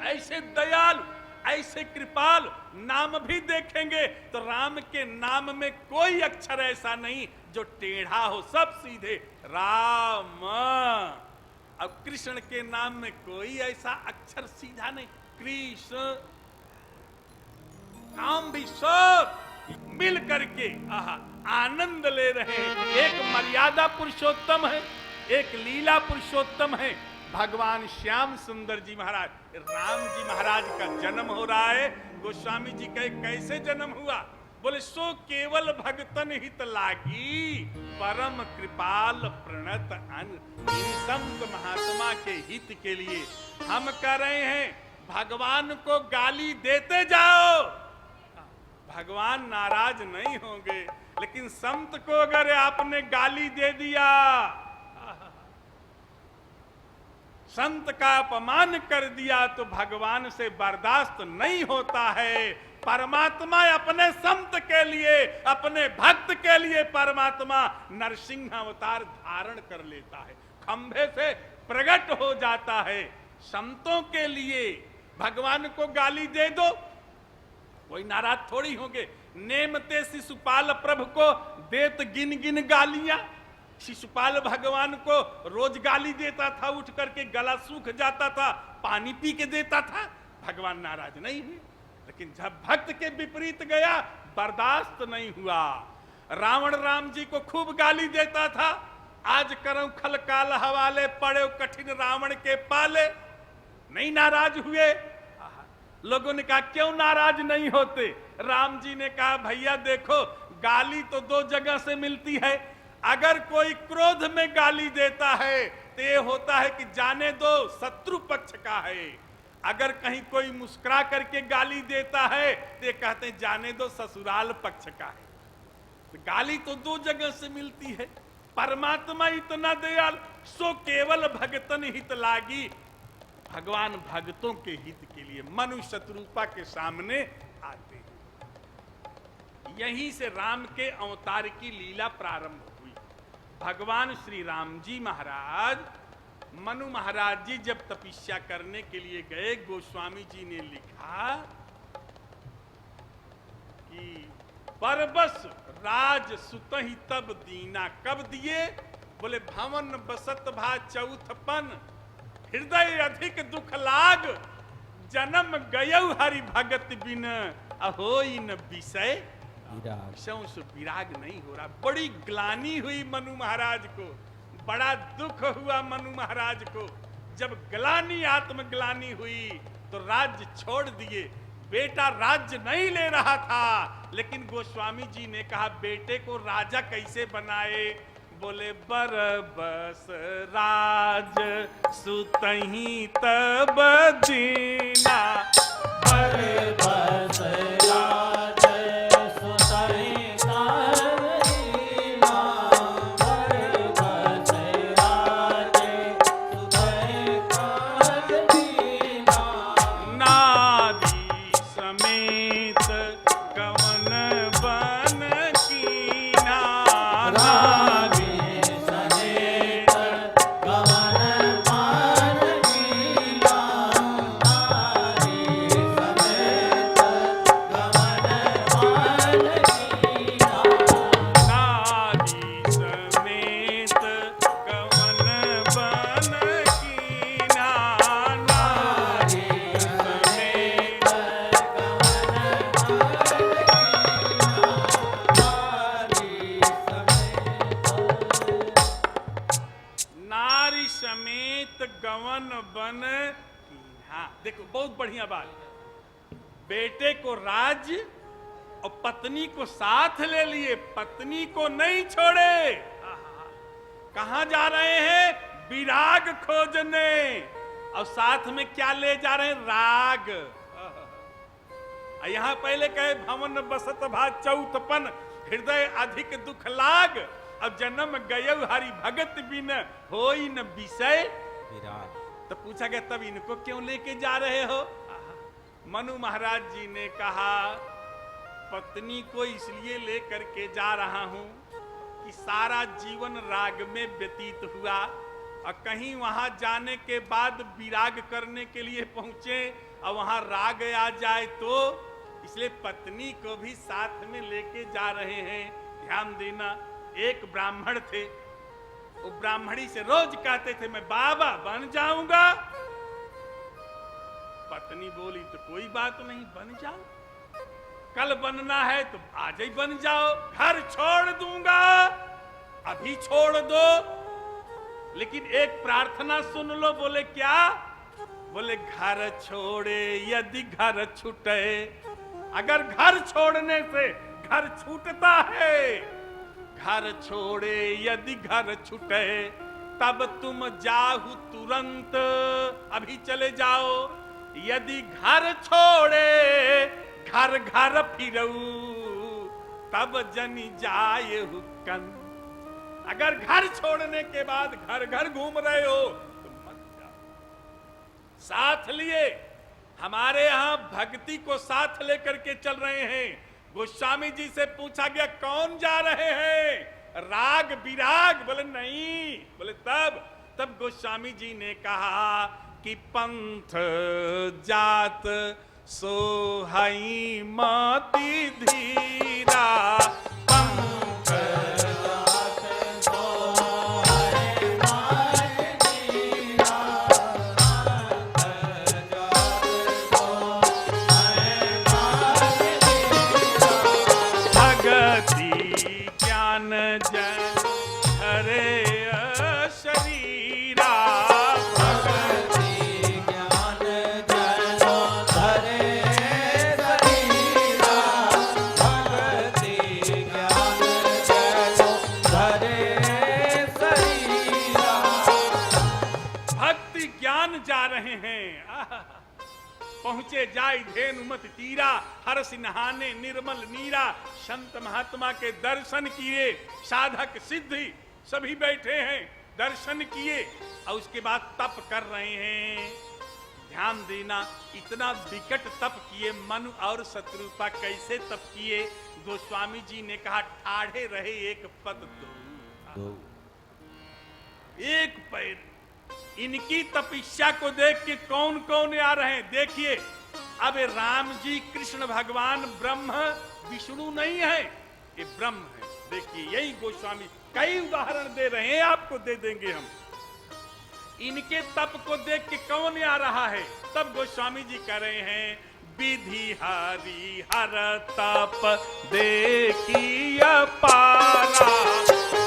ऐसे दयालु, ऐसे कृपाल नाम भी देखेंगे तो राम के नाम में कोई अक्षर ऐसा नहीं जो टेढ़ा हो, सब सीधे राम। अब कृष्ण के नाम में कोई ऐसा अक्षर सीधा नहीं, कृष्ण। भी सब मिल करके आनंद ले रहे हैं। एक मर्यादा पुरुषोत्तम है, एक लीला पुरुषोत्तम है भगवान श्याम सुंदर जी महाराज। राम जी महाराज का जन्म हो रहा है। गोस्वामी जी कहे कैसे जन्म हुआ? बोले सो केवल भगतन हित लागी, परम कृपाल प्रणत अन। इन संत महात्मा के हित के लिए हम कर रहे हैं। भगवान को गाली देते जाओ, भगवान नाराज नहीं होंगे। लेकिन संत को अगर आपने गाली दे दिया, संत का अपमान कर दिया, तो भगवान से बर्दाश्त नहीं होता है। परमात्मा अपने संत के लिए, अपने भक्त के लिए परमात्मा नरसिंह अवतार धारण कर लेता है, खंभे से प्रकट हो जाता है। संतों के लिए भगवान को गाली दे दो, कोई नाराज थोड़ी होंगे। नेमते शिशुपाल प्रभु को देत गिन गिन गालियां। शिशुपाल भगवान को रोज गाली देता था, उठ करके गला सूख जाता था, पानी पी के देता था, भगवान नाराज नहीं हुए। लेकिन जब भक्त के विपरीत गया, बर्दाश्त नहीं हुआ। रावण राम जी को खूब गाली देता था, आज करऊं खलकाल हवाले, पड़े कठिन रावण के पाले, नहीं नाराज हुए। लोगों ने कहा क्यों नाराज नहीं होते? राम जी ने कहा भैया देखो, गाली तो दो जगह से मिलती है। अगर कोई क्रोध में गाली देता है तो ये होता है कि जाने दो शत्रु पक्ष का है। अगर कहीं कोई मुस्कुरा करके गाली देता है तो ये कहते हैं जाने दो ससुराल पक्ष का है। तो गाली तो दो जगह से मिलती है। परमात्मा इतना दयाल, सो केवल भगतन हित लागी। भगवान भक्तों के हित के लिए मनुष्य शत्रुपा के सामने आते हैं। यहीं से राम के अवतार की लीला प्रारंभ हुई। भगवान श्री राम जी महाराज, मनु महाराज जी जब तपस्या करने के लिए गए, गोस्वामी जी ने लिखा कि परबस राज सुतहि तब दीना। कब दिए? बोले भवन बसत भा चौथपन, हृदय अधिक दुख लाग, जन्म गयौ हरि भगत बिन, अहोई न विषय विराग नहीं हो रहा। बड़ी ग्लानि हुई मनु महाराज को, बड़ा दुख हुआ मनु महाराज को। जब ग्लानि आत्मग्लानि हुई तो राज्य छोड़ दिए। बेटा राज्य नहीं ले रहा था, लेकिन गोस्वामी जी ने कहा बेटे को राजा कैसे बनाए? बोले बरबस राज सुतहि तब दीना, बरबस राज सुतहि तब दीना, बरबस राज सुतहि तब दीना। नारी समेत कवन बन कीना, गवन बन कीन्हा। देखो बहुत बढ़िया बात। बेटे को राज्य और पत्नी को साथ ले लिए, पत्नी को नहीं छोड़े। कहां जा रहे हैं? विराग खोजने। और साथ में क्या ले जा रहे हैं? राग। यहां पहले कहे भवन बसत भा चौथपन, हृदय अधिक दुख लाग, अब जन्म गयौ हरि भगत बिन, होई न विषय विराग। तो पूछा गया तब इनको क्यों लेके जा रहे हो? मनु महाराज जी ने कहा पत्नी को इसलिए लेकर के जा रहा हूं कि सारा जीवन राग में व्यतीत हुआ, और कहीं वहां जाने के बाद विराग करने के लिए पहुंचे और वहां राग आ जाए तो, इसलिए पत्नी को भी साथ में लेके जा रहे हैं। ध्यान देना, एक ब्राह्मण थे, वो ब्राह्मणी से रोज कहते थे मैं बाबा बन जाऊंगा। पत्नी बोली तो कोई बात नहीं, बन जाओ। कल बनना है तो आज ही बन जाओ, घर छोड़ दूंगा अभी छोड़ दो, लेकिन एक प्रार्थना सुन लो। बोले क्या? बोले घर छोड़े यदि घर छूटे। अगर घर छोड़ने से घर छूटता है, घर छोड़े यदि घर छूटे, तब तुम जाहु तुरंत, अभी चले जाओ। यदि घर छोड़े घर घर फिरऊ, तब जनी जाए हुक्कन। अगर घर छोड़ने के बाद घर घर घूम रहे हो तो मत जाओ। साथ लिए हमारे यहां भक्ति को साथ लेकर के चल रहे हैं। गोस्वामी जी से पूछा गया कौन जा रहे हैं? राग विराग? बोले नहीं। बोले तब गोस्वामी जी ने कहा कि पंथ जात सोहाई मति धीरा, पंथ जात सोहाई मति धीरा, पंथ जात सोहाई मति धीरा। भगति ज्ञान जन हरे शरीरा, भगति ज्ञान जनो धरे शरीरा, भगति ज्ञान जनो धरे शरीरा। भक्ति ज्ञान जा रहे हैं। पहुंचे जाय धेनुमत तीरा, हर्ष नहाने निर्मल नीरा। संत महात्मा के दर्शन किए, साधक सिद्धि सभी बैठे हैं, दर्शन किए और उसके बाद तप कर रहे हैं। ध्यान देना, इतना विकट तप किए। मनु और शत्रुपा कैसे तप किए? गोस्वामी जी ने कहा ठाढ़े रहे एक पद दो, एक पैर। इनकी तपस्या को देख के कौन कौन आ रहे हैं देखिए। अब राम जी कृष्ण भगवान ब्रह्म विष्णु नहीं है, ये ब्रह्म है। देखिए यही गोस्वामी कई उदाहरण दे रहे हैं, आपको दे देंगे हम। इनके तप को देख के कौन आ रहा है? तब गोस्वामी जी कह रहे हैं विधि हरि हर तप देखी अपारा,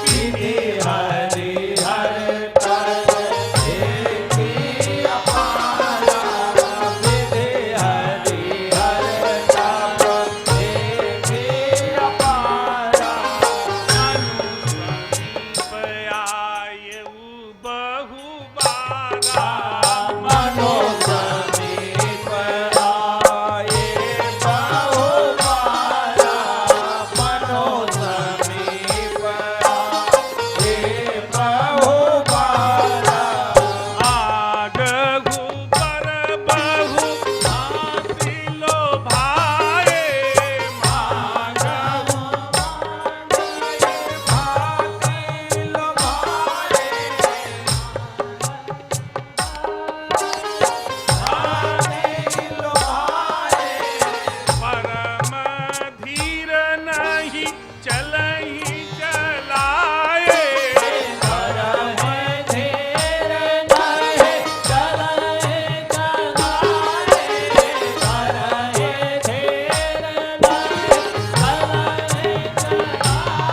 विधि हरि हर तप देखी अपारा, विधि हरि हर तप देखी अपारा। समीप आयु बहुबारा, मनो समीप आए बहुबारा, मनो समीप आए बहुबारा। आगहु पर बहु भांति लोभाए, मागहु भांति लोभाए, भांति लोभाए। परम धीर नहीं चलहि चलाए, करहे धीर नहे चलहे चलाए, करहे धीर नहे चलहे चलाए।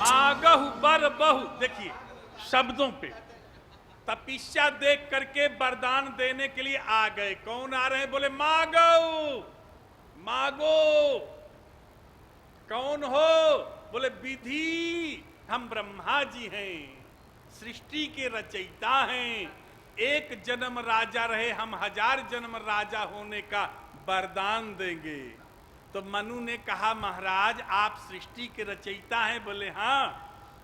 मागहु बर बहु। देखिए शब्दों पे तपस्या देख करके वरदान देने के लिए आ गए। कौन आ रहे हैं? बोले मागो मागो। कौन हो? बोले विधि, हम ब्रह्मा जी हैं, सृष्टि के रचयिता हैं। एक जन्म राजा रहे, हम 1000 जन्म राजा होने का वरदान देंगे। तो मनु ने कहा महाराज आप सृष्टि के रचयिता हैं? बोले हाँ।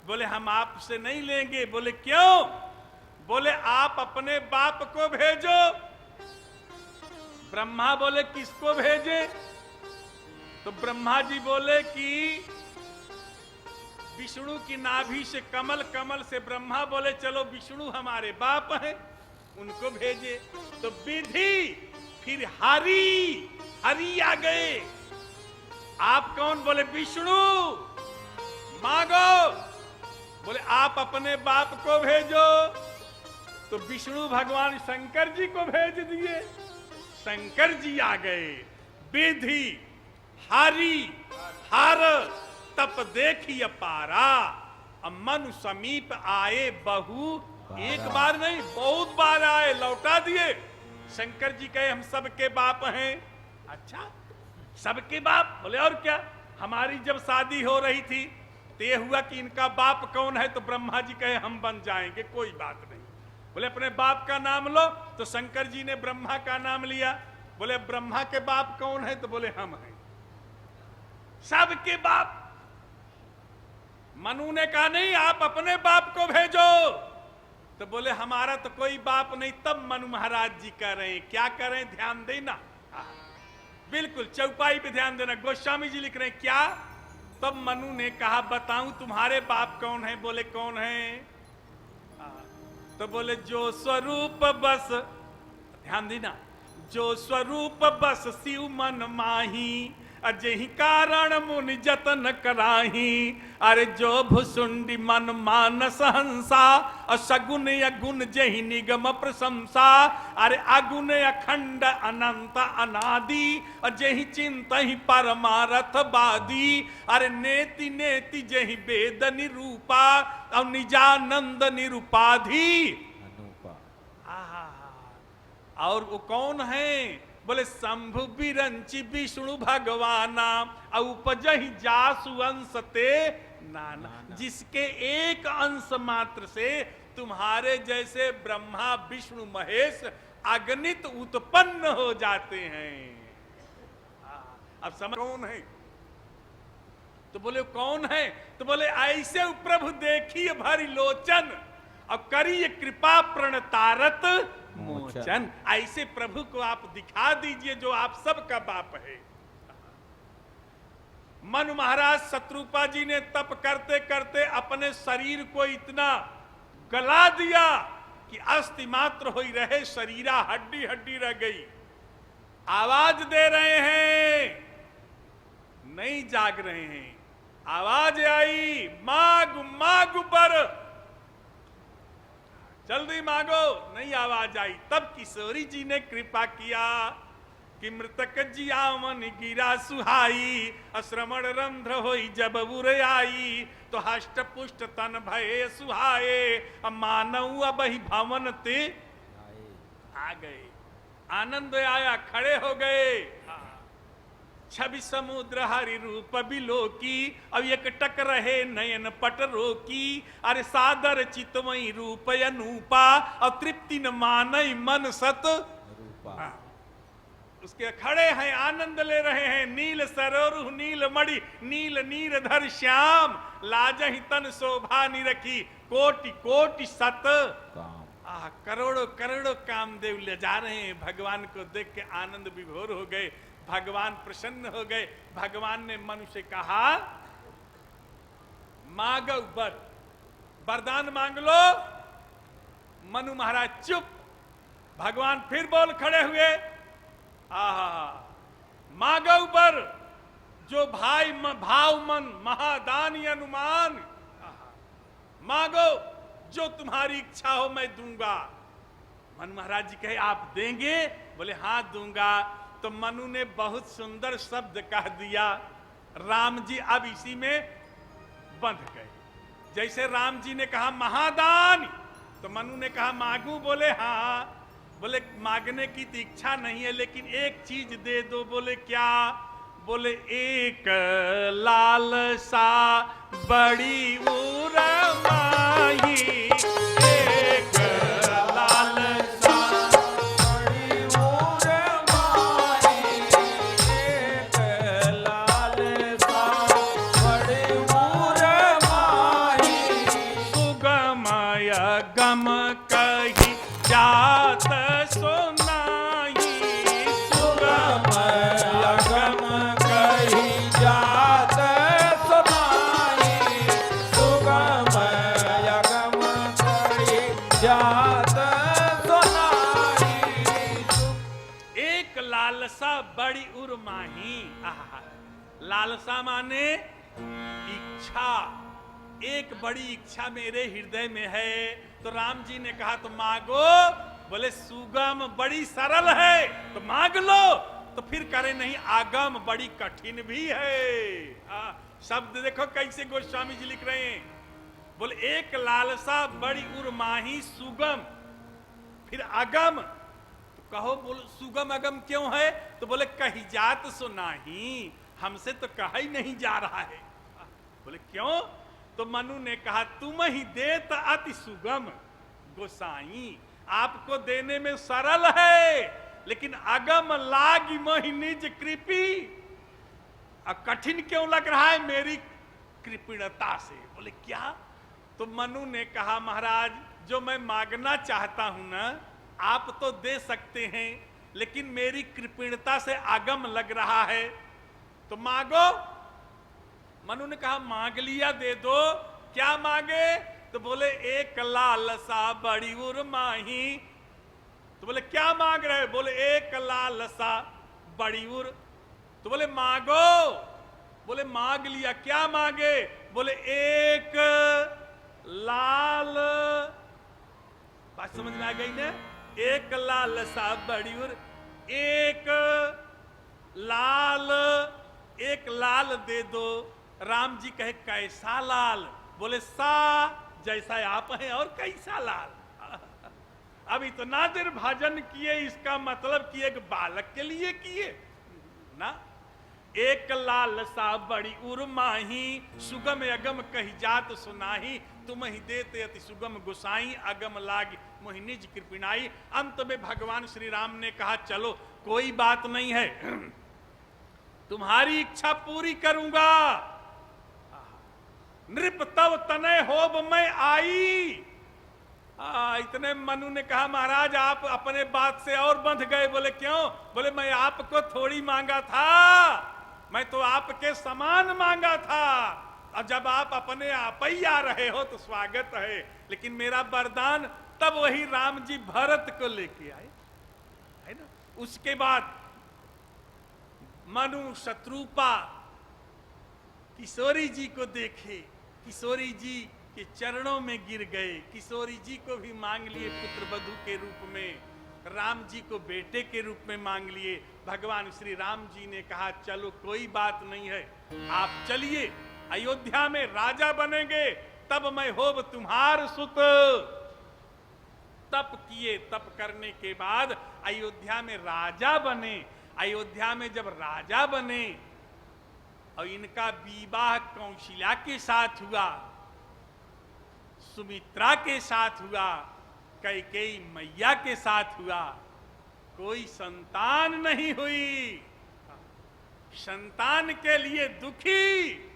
बोले हम आपसे नहीं लेंगे। बोले क्यों? बोले आप अपने बाप को भेजो। ब्रह्मा बोले किसको भेजे? तो ब्रह्मा जी बोले कि विष्णु की नाभि से कमल, कमल से ब्रह्मा बोले चलो विष्णु हमारे बाप हैं, उनको भेजे। तो विधि फिर हरि, हरि आ गए। आप कौन? बोले विष्णु। मांगो। बोले आप अपने बाप को भेजो। तो विष्णु भगवान शंकर जी को भेज दिए। शंकर जी आ गए। विधि हारी हार तप देखी अपारा। अब मनु समीप आए बहु, एक बार नहीं बहुत बार आए, लौटा दिए। शंकर जी कहे हम सबके बाप हैं। अच्छा सबके बाप? बोले और क्या, हमारी जब शादी हो रही थी तो ये हुआ कि इनका बाप कौन है, तो ब्रह्मा जी कहे हम बन जाएंगे, कोई बात नहीं। बोले अपने बाप का नाम लो, तो शंकर जी ने ब्रह्मा का नाम लिया। बोले ब्रह्मा के बाप कौन है, तो बोले हम हैं। सबके बाप। मनु ने कहा नहीं आप अपने बाप को भेजो, तो बोले हमारा तो कोई बाप नहीं। तब मनु महाराज जी कह रहे हैं, क्या कर रहे हैं, ध्यान देना, बिल्कुल चौपाई पे ध्यान देना। गोस्वामी जी लिख रहे हैं क्या, तब मनु ने कहा बताऊं तुम्हारे बाप कौन है? बोले कौन है? तो बोले जो स्वरूप बस, ध्यान देना, जो स्वरूप बस शिव मन माही, अजहि कारण मुनि जतन कराही। अरे जो भुसुंडी मन मानस हंसा, असगुन अगुण जहि निगम प्रशंसा। अरे अगुण अखंड अनंत अनादि, जहि चिंतहि परमारथ बादी। अरे नेति नेति जहि वेद निरूपा, और निजानंद निरूपाधि। और वो कौन है? बोले शंभु बिरंची विष्णु भगवाना, उपजहि जासु अंश ते नाना। जिसके एक अंश मात्र से तुम्हारे जैसे ब्रह्मा विष्णु महेश अगणित उत्पन्न हो जाते हैं। अब समझ कौन है? तो बोले कौन है? तो बोले ऐसे प्रभु देखिए भरी लोचन, और करिए कृपा प्रणतारत मोचन। ऐसे प्रभु को आप दिखा दीजिए जो आप सबका बाप है। मनु महाराज शत्रुपा जी ने तप करते करते अपने शरीर को इतना गला दिया कि अस्थि मात्र हो ही रहे, शरीरा हड्डी हड्डी रह गई। आवाज दे रहे हैं, नहीं जाग रहे हैं। आवाज आई माग माग बर, जल्दी मांगो, नहीं आवाज आई। तब किशोरी जी ने कृपा किया कि मृतक जियावन गिरा सुहाई, अश्रमण रंध्र होई जब उर आई। तो हष्ट पुष्ट तन भये सुहाए, मानव अब ही भवन ते आ गए। आनंद आया, खड़े हो गए। छवि समुद्र हरि रूप बिलोकी, अब एक टक रहे नयन पट रोकी। अरे सादर चितमयी रूप अनूपा, और तृप्ति न मानई मन सत रूपा। उसके खड़े हैं, आनंद ले रहे हैं। नील सरोरु नील मणि, नील नीरधर श्याम, लाजहि तन शोभा निरखी, कोटि कोटि सत काम। करोड़ों करोड़ों कामदेव ले जा रहे हैं। भगवान को देख के आनंद विभोर हो गए, भगवान प्रसन्न हो गए। भगवान ने मनु से कहा मांगो वर, वरदान मांग लो। मनु महाराज चुप। भगवान फिर बोल खड़े हुए, मांगो वर जो भाई भाव मन महादानी अनुमान। मांगो जो तुम्हारी इच्छा हो मैं दूंगा। मनु महाराज जी कहे आप देंगे? बोले हाँ दूंगा। तो मनु ने बहुत सुंदर शब्द कह दिया। राम जी अब इसी में बंध गए। जैसे राम जी ने कहा महादान, तो मनु ने कहा मांगू? बोले हाँ। बोले मांगने की तो इच्छा नहीं है, लेकिन एक चीज दे दो। बोले क्या? बोले एक लालसा बड़ी उरमाई, एक लालसा बड़ी उरमाई, एक लालसा बड़ी उरमाई। सुगमय गम कही जात सुनाई, सुगमय गम कही जात सुनाई, सुगमय गम कही जात सुनाई। एक लालसा बड़ी उर्माही। लालसा माने इच्छा। एक बड़ी इच्छा मेरे हृदय में है। तो राम जी ने कहा तो मांगो। बोले सुगम बड़ी सरल है, तो मांग लो। तो फिर करे नहीं, आगम बड़ी कठिन भी है। शब्द देखो कैसे गोस्वामी जी लिख रहे हैं, बोले एक लालसा बड़ी उर्माही सुगम, फिर अगम। तो कहो बोल सुगम अगम क्यों है? तो बोले कही जात सो नाही, हमसे तो कहा ही नहीं जा रहा है। बोले क्यों? तो मनु ने कहा तुम ही देत अति सुगम गोसाई, आपको देने में सरल है, लेकिन अगम लागी मोहि निज कृपी। कठिन क्यों लग रहा है? मेरी कृपणता से। बोले क्या? तो मनु ने कहा महाराज जो मैं मांगना चाहता हूं ना, आप तो दे सकते हैं, लेकिन मेरी कृपणता से आगम लग रहा है, तो मांगो। मनु ने कहा मांग लिया, दे दो। क्या मांगे? तो बोले एक लालसा बड़ी उर्माही। तो बोले क्या मांग रहे? बोले एक लालसा बड़ी उर। तो बोले मांगो। बोले मांग लिया। क्या मांगे? बोले एक लाल, बात समझ में आ गई ना? एक लालसा बड़ी उर, एक लाल, एक लाल दे दो। राम जी कहे कैसा लाल? बोले सा जैसा आप हैं, और कैसा लाल? अब इतना देर भजन किए, इसका मतलब कि एक बालक के लिए किए ना। एक लाल सा बड़ी उर्माही, सुगम अगम कही जात सुनाही, तुम ही देते अति सुगम गुसाई, अगम लाग मोहि निज कृपिनाई। अंत में भगवान श्री राम ने कहा चलो कोई बात नहीं है, तुम्हारी इच्छा पूरी करूंगा। नृप तव तनय होब मैं आई। इतने मनु ने कहा महाराज आप अपने बात से और बंध गए। बोले क्यों? बोले मैं आपको थोड़ी मांगा था, मैं तो आपके समान मांगा था। और जब आप अपने आप ही आ रहे हो तो स्वागत है, लेकिन मेरा वरदान तब वही राम जी भरत को लेके आए, है ना। उसके बाद मनु शत्रुपा किशोरी जी को देखे, किशोरी जी के चरणों में गिर गए, किशोरी जी को भी मांग लिए पुत्र वधू के रूप में, राम जी को बेटे के रूप में मांग लिए। भगवान श्री राम जी ने कहा चलो कोई बात नहीं है, आप चलिए अयोध्या में राजा बनेंगे, तब मैं होब तुम्हार सुत। तप किए, तप करने के बाद अयोध्या में राजा बने। अयोध्या में जब राजा बने और इनका विवाह कौशल्या के साथ हुआ, सुमित्रा के साथ हुआ, कैकेयी मैया के साथ हुआ, कोई संतान नहीं हुई। संतान के लिए दुखी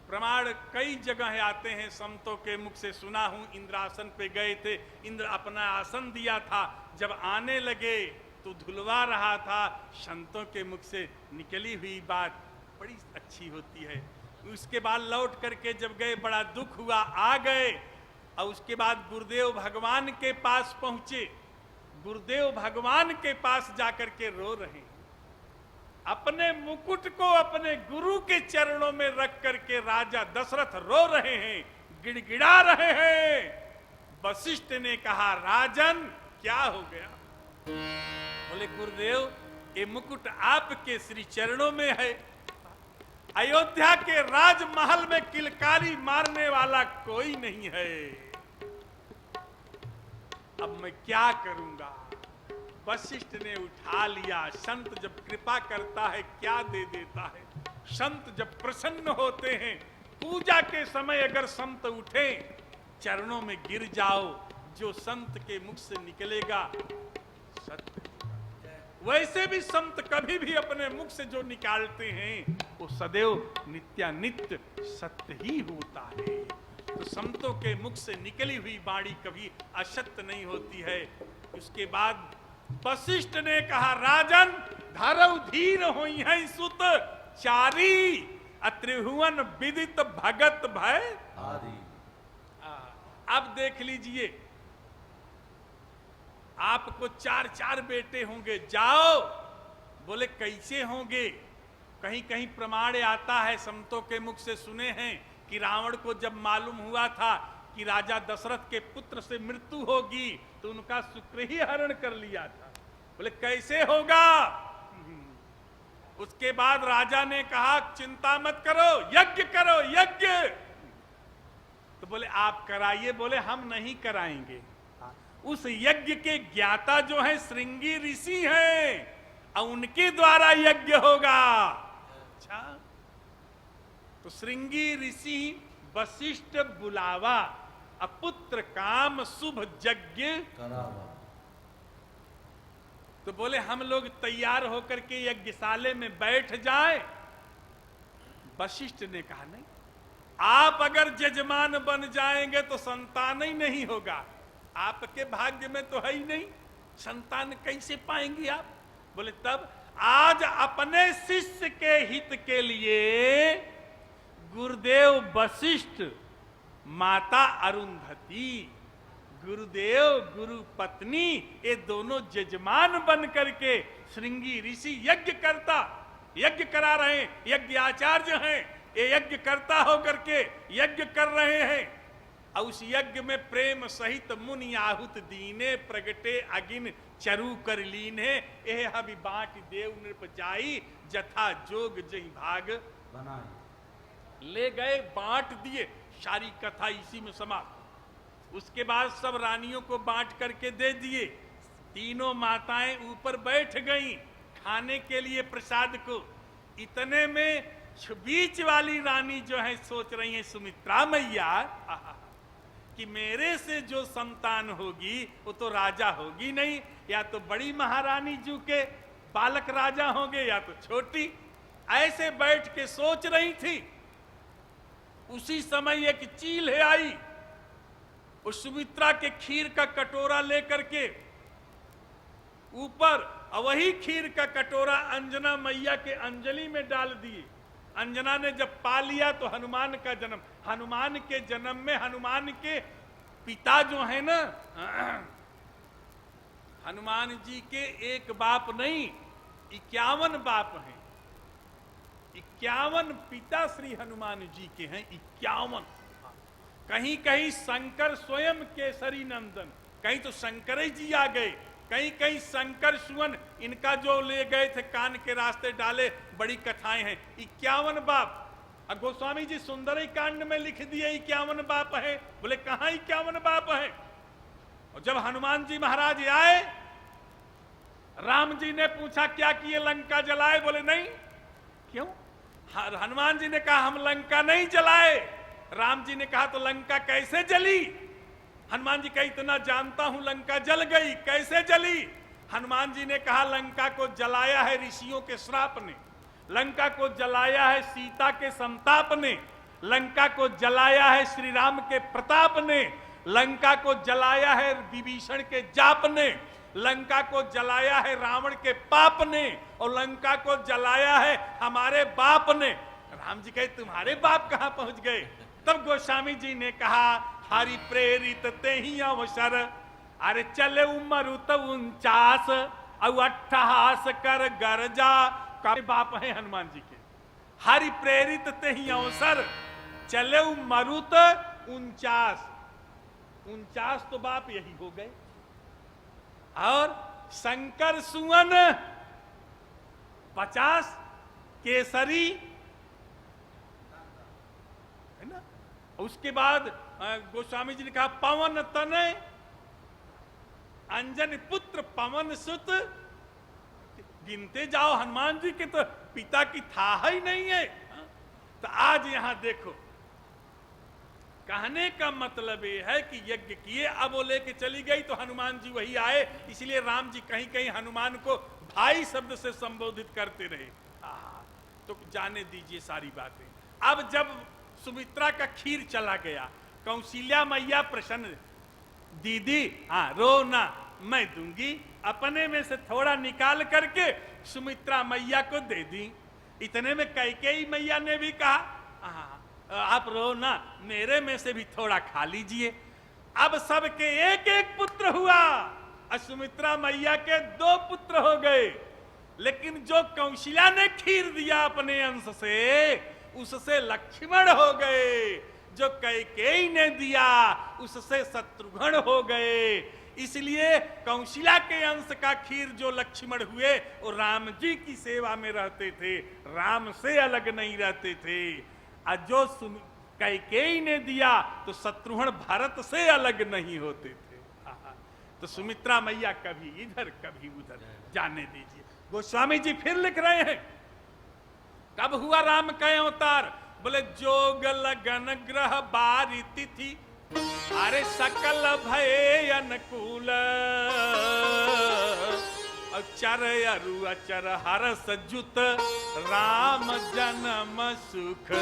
प्रमाण कई जगह आते हैं, संतों के मुख से सुना हूं। इंद्रासन पे गए थे, इंद्र अपना आसन दिया था, जब आने लगे तो धुलवा रहा था। संतों के मुख से निकली हुई बात बड़ी अच्छी होती है। उसके बाद लौट करके जब गए बड़ा दुख हुआ, आ गए और उसके बाद गुरुदेव भगवान के पास पहुंचे। गुरुदेव भगवान के पास जाकर के रो रहे हैं, अपने मुकुट को अपने गुरु के चरणों में रख करके राजा दशरथ रो रहे हैं, गिड़गिड़ा रहे हैं। वशिष्ठ ने कहा राजन क्या हो गया? बोले गुरुदेव ये मुकुट आपके श्री चरणों में है, अयोध्या के राजमहल में किलकारी मारने वाला कोई नहीं है, अब मैं क्या करूंगा? वशिष्ठ ने उठा लिया। संत जब कृपा करता है क्या दे देता है। संत जब प्रसन्न होते हैं, पूजा के समय अगर संत उठे, चरणों में गिर जाओ, जो संत के मुख से निकलेगा सत्य। वैसे भी संत कभी भी अपने मुख से जो निकालते हैं वो सदैव नित्यानित्य सत्य ही होता है। तो संतों के मुख से निकली हुई वाणी कभी असत्य नहीं होती है। उसके बाद वशिष्ठ ने कहा राजन धरव धीर होई है सुत चारी, अत्रिभुवन विदित भगत भय आदि। अब देख लीजिए, आपको 4 बेटे होंगे, जाओ। बोले कैसे होंगे? कहीं कहीं प्रमाण आता है, संतों के मुख से सुने हैं कि रावण को जब मालूम हुआ था कि राजा दशरथ के पुत्र से मृत्यु होगी तो उनका शुक्र ही हरण कर लिया था। बोले कैसे होगा? उसके बाद राजा ने कहा चिंता मत करो, यज्ञ करो, यज्ञ। तो बोले आप कराइए। बोले हम नहीं कराएंगे। उस यज्ञ के ज्ञाता जो है श्रृंगी ऋषि हैं, और उनके द्वारा यज्ञ होगा। अच्छा, तो श्रृंगी ऋषि वशिष्ठ बुलावा, अपुत्र काम शुभ यज्ञ करावा। तो बोले हम लोग तैयार होकर के यज्ञशाले में बैठ जाएं। वशिष्ठ ने कहा नहीं, आप अगर जजमान बन जाएंगे तो संतान ही नहीं होगा। आपके भाग्य में तो है ही नहीं, संतान कैसे पाएंगे आप? बोले तब आज अपने शिष्य के हित के लिए गुरुदेव वशिष्ठ, माता अरुंधति, गुरुदेव गुरु पत्नी, ये दोनों जजमान बन करके श्रृंगी ऋषि यज्ञ करा रहे हैं। यज्ञ आचार्य हैं, ये यज्ञ करता होकर के यज्ञ कर रहे हैं। और उस यज्ञ में प्रेम सहित मुनि आहुत दीने, प्रगटे अगिन चरु कर लीने, एह हबि बाट देव नृप जाई, जथा जोग जही भाग बनाए। ले गए, बांट दिए। सारी कथा इसी में समाप्त। उसके बाद सब रानियों को बांट करके दे दिए। तीनों माताएं ऊपर बैठ गईं खाने के लिए प्रसाद को। इतने में बीच वाली रानी जो है सोच रही है सुमित्रा मैया कि मेरे से जो संतान होगी वो तो राजा होगी नहीं, या तो बड़ी महारानी जू के बालक राजा होंगे या तो छोटी। ऐसे बैठ के सोच रही थी। उसी समय एक चील है आई, उस सुमित्रा के खीर का कटोरा लेकर के ऊपर, और वही खीर का कटोरा अंजना मैया के अंजलि में डाल दिए। अंजना ने जब पा लिया तो हनुमान का जन्म। हनुमान के जन्म में हनुमान के पिता जो है ना, हनुमान जी के एक बाप नहीं 51 बाप हैं। 51 पिता श्री हनुमान जी के हैं, 51। कहीं कहीं शंकर स्वयं केसरी नंदन, कहीं तो शंकर जी आ गए, कहीं कहीं शंकर सुवन इनका जो ले गए थे कान के रास्ते डाले। बड़ी कथाएं हैं। 51 बाप। अब गोस्वामी जी सुंदरी कांड में लिख दिए 51 बाप है। बोले कहां 51 बाप है? और जब हनुमान जी महाराज आए, राम जी ने पूछा क्या किए, लंका जलाए? बोले नहीं। क्यों? हनुमान जी ने कहा हम लंका नहीं जलाए। राम जी ने कहा तो लंका कैसे जली? हनुमान जी कहा इतना जानता हूं, लंका जल गई। कैसे जली? हनुमान जी ने कहा लंका को जलाया है ऋषियों के श्राप ने, लंका को जलाया है सीता के संताप ने, लंका को जलाया है श्री राम के प्रताप ने, लंका को जलाया है विभीषण के जाप ने, लंका को जलाया है रावण के पाप ने, और लंका को जलाया है हमारे बाप ने। राम जी कहे तुम्हारे बाप कहां पहुंच गए? तब गोस्वामी जी ने कहा हरि प्रेरित ते ही अवसर, अरे चले उमरु तो 49 और 88 कर गरजा। का बाप है हनुमान जी के। हरि प्रेरित ते ही अवसर, चले उमरु तो 49 तो बाप यही हो गए। और शंकर सुवन 50, केसरी है ना। उसके बाद गोस्वामी जी ने कहा पवन तनय, अंजन पुत्र पवन सुत। गिनते जाओ, हनुमान जी के तो पिता की था ही नहीं है। तो आज यहां देखो, कहने का मतलब ये है कि यज्ञ किए, अब वो लेके चली गई तो हनुमान जी वही आए। इसलिए राम जी कहीं कहीं हनुमान को भाई शब्द से संबोधित करते रहे। तो जाने दीजिए सारी बातें। अब जब सुमित्रा का खीर चला गया, कौशल्या मैया प्रसन्न, दीदी हाँ रो ना, मैं दूंगी। अपने में से थोड़ा निकाल करके सुमित्रा मैया को दे दी। इतने में कैकेयी मैया ने भी कहा आप रो ना, मेरे में से भी थोड़ा खा लीजिए। अब सबके एक एक पुत्र हुआ, और सुमित्रा मैया के 2 पुत्र हो गए। लेकिन जो कौशल्या ने खीर दिया अपने अंश से, उससे लक्ष्मण हो गए। जो कैकेयी ने दिया उससे शत्रुघ्न हो गए। इसलिए कौशिला के अंश का खीर जो लक्ष्मण हुए वो राम जी की सेवा में रहते थे, राम से अलग नहीं रहते थे। और जो कैकेयी ने दिया तो शत्रुघ्न भरत से अलग नहीं होते थे। तो सुमित्रा मैया कभी इधर कभी उधर, जाने दीजिए। गोस्वामी जी फिर लिख रहे हैं, कब हुआ राम का अवतार? बोले जोग लगन ग्रह बारी तिथि, अरे सकल भय अनुकूल, अचर अरु अचर हरस जुत, राम जन्म सुख।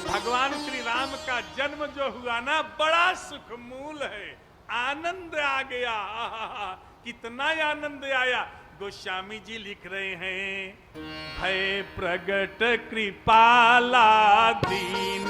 भगवान श्री राम का जन्म जो हुआ ना, बड़ा सुख मूल है, आनंद आ गया। कितना आनंद आया। गोस्वामी जी लिख रहे हैं, भय प्रगट कृपाला दीन,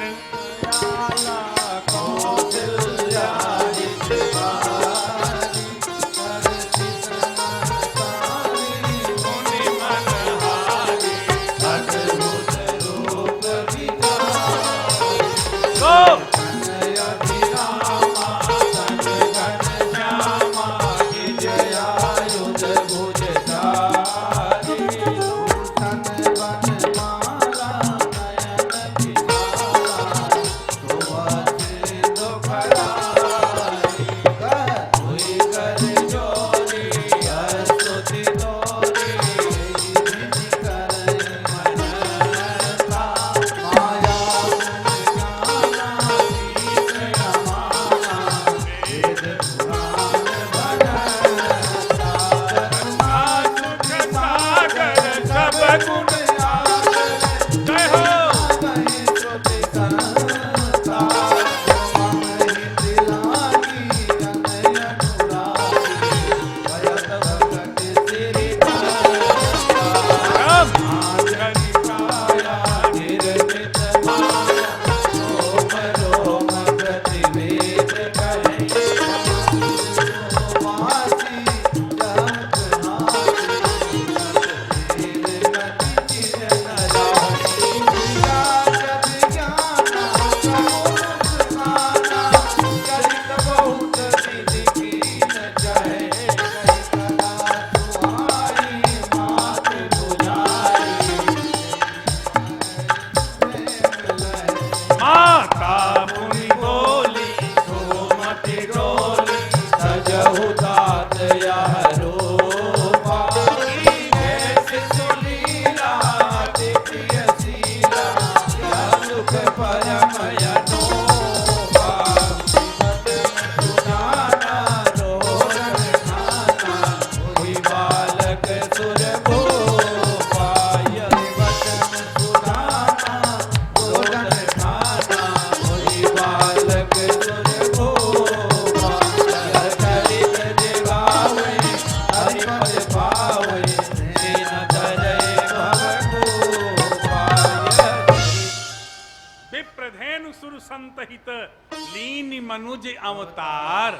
संतहित लीन मनुज अवतार,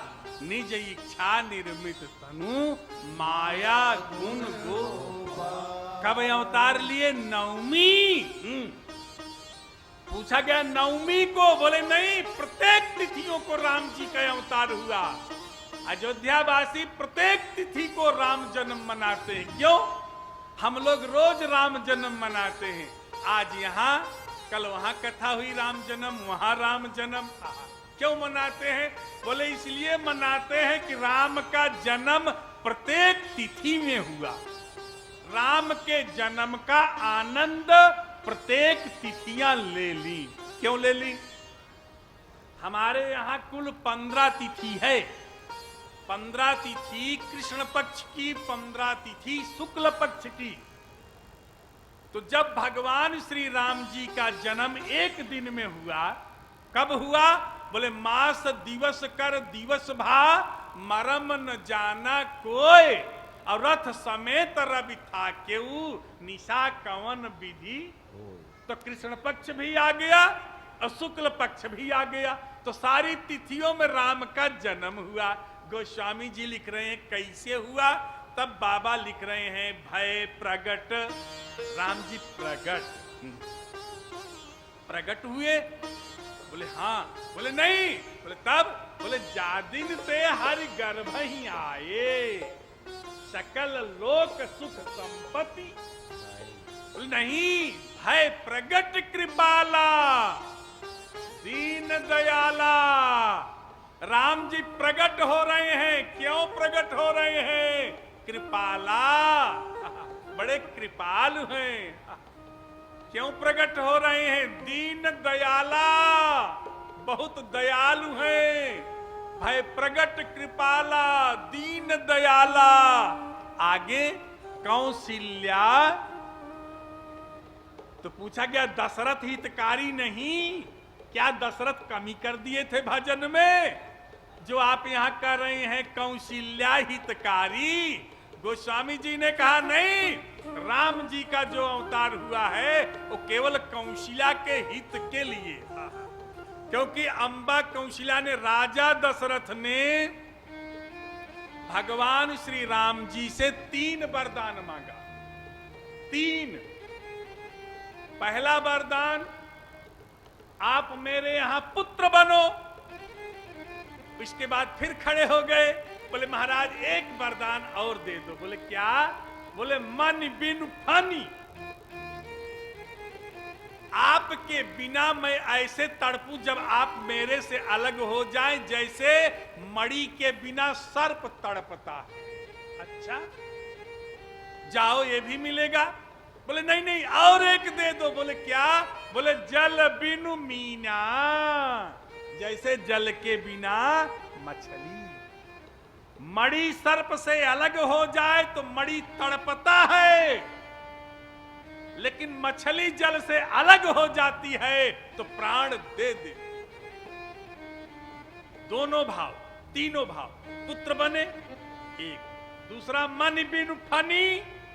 निज इच्छा निर्मित तनु, माया गुण गो। कब अवतार लिए? नवमी। पूछा गया नवमी को, बोले नहीं, प्रत्येक तिथियों को राम जी का अवतार हुआ। अयोध्यावासी प्रत्येक तिथि को राम जन्म मनाते हैं। क्यों? हम लोग रोज राम जन्म मनाते हैं। आज यहाँ, कल वहां कथा हुई राम जन्म, वहां राम जन्म। क्यों मनाते हैं? बोले इसलिए मनाते हैं कि राम का जन्म प्रत्येक तिथि में हुआ। राम के जन्म का आनंद प्रत्येक तिथियां ले ली। क्यों ले ली? हमारे यहाँ कुल 15 तिथि है। 15 तिथि कृष्ण पक्ष की, 15 तिथि शुक्ल पक्ष की। तो जब भगवान श्री राम जी का जन्म एक दिन में हुआ, कब हुआ? बोले मास दिवस कर दिवस भा, मरम न जाना कोई, और रथ समेत रवि था केऊ, निशा कवन विधि। तो कृष्ण पक्ष भी आ गया और शुक्ल पक्ष भी आ गया। तो सारी तिथियों में राम का जन्म हुआ। गोस्वामी जी लिख रहे हैं कैसे हुआ? तब बाबा लिख रहे हैं भय प्रगट, राम जी प्रगट हुए। बोले हाँ। बोले नहीं। बोले तब बोले जादिन ते हरि गर्भ ही आए, सकल लोक सुख संपत्ति। बोले नहीं, है प्रगट कृपाला दीन दयाला। राम जी प्रकट हो रहे हैं। क्यों प्रकट हो रहे हैं? कृपाला, बड़े कृपालु हैं। क्यों प्रकट हो रहे हैं? दीन दयाला, बहुत दयालु हैं। भाई प्रगट कृपाला दीन दयाला। आगे कौशल्या, तो पूछा गया दशरथ हितकारी नहीं? क्या दशरथ कमी कर दिए थे भजन में? जो आप यहां कर रहे हैं कौशल्या हितकारी। गोस्वामी जी ने कहा नहीं, राम जी का जो अवतार हुआ है वो केवल कौशल्या के हित के लिए था। क्योंकि अंबा कौशल्या ने, राजा दशरथ ने भगवान श्री राम जी से 3 वरदान मांगा। 3। पहला वरदान, आप मेरे यहां पुत्र बनो। इसके बाद फिर खड़े हो गए, बोले महाराज एक वरदान और दे दो। बोले क्या? बोले मन बिन फनी, आपके बिना मैं ऐसे तड़पूं जब आप मेरे से अलग हो जाएं जैसे मणि के बिना सर्प तड़पता है। अच्छा, जाओ ये भी मिलेगा। बोले नहीं नहीं और एक दे दो। बोले क्या? बोले जल बिनु मीना, जैसे जल के बिना मछली। मणि सर्प से अलग हो जाए तो मणि तड़पता है, लेकिन मछली जल से अलग हो जाती है तो प्राण दे दे। दोनों भाव, तीनों भाव। पुत्र बने एक, दूसरा मन बिनु फनी,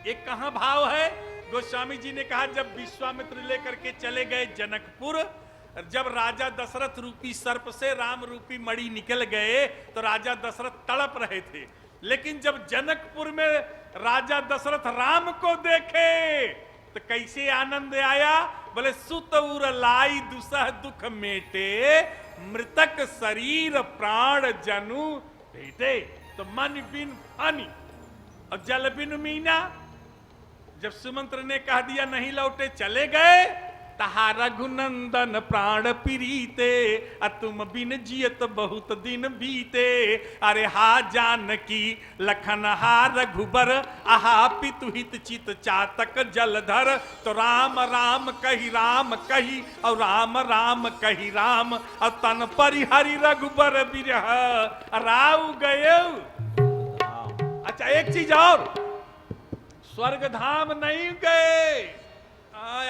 एक कहां भाव है? गोस्वामी जी ने कहा जब विश्वामित्र लेकर के चले गए जनकपुर, जब राजा दशरथ रूपी सर्प से राम रूपी मणि निकल गए तो राजा दशरथ तड़प रहे थे। लेकिन जब जनकपुर में राजा दशरथ राम को देखे तो कैसे आनंद आया? बोले सुत उर लाई दुसह दुख मेटे, मृतक शरीर प्राण जनु भेटे। तो मन बिन फनी और जल बिन मीना। जब सुमंत्र ने कह दिया नहीं लौटे चले गए, तहा रघुनंदन प्राण प्रीते, तुम बिन जियत बहुत दिन बीते। अरे हा जानकी लखन हा रघुबर, आहा पितु हित चित चातक जलधर। तो राम राम कही और राम राम कही राम, और तन परिहरि रघुबर बिरह राव गए। अच्छा एक चीज और, स्वर्ग धाम नहीं गए।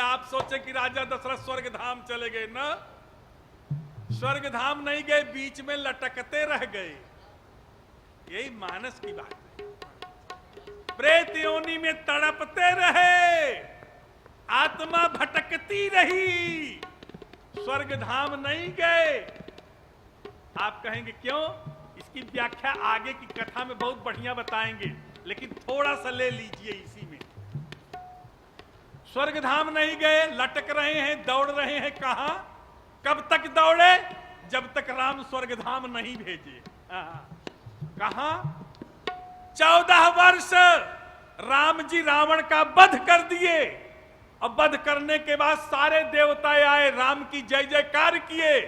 आप सोचे कि राजा दशरथ स्वर्ग धाम चले गए ना, स्वर्ग धाम नहीं गए, बीच में लटकते रह गए। यही मानस की बात है। प्रेत योनि में तड़पते रहे, आत्मा भटकती रही, स्वर्ग धाम नहीं गए। आप कहेंगे क्यों? इसकी व्याख्या आगे की कथा में बहुत बढ़िया बताएंगे, लेकिन थोड़ा सा ले लीजिए इसी में। स्वर्ग धाम नहीं गए, लटक रहे हैं, दौड़ रहे हैं। कहां? कब तक दौड़े? जब तक राम स्वर्ग धाम नहीं भेजे। कहां? 14 वर्ष राम जी रावण का वध कर दिए, और वध करने के बाद सारे देवता आए, राम की जय जयकार किए।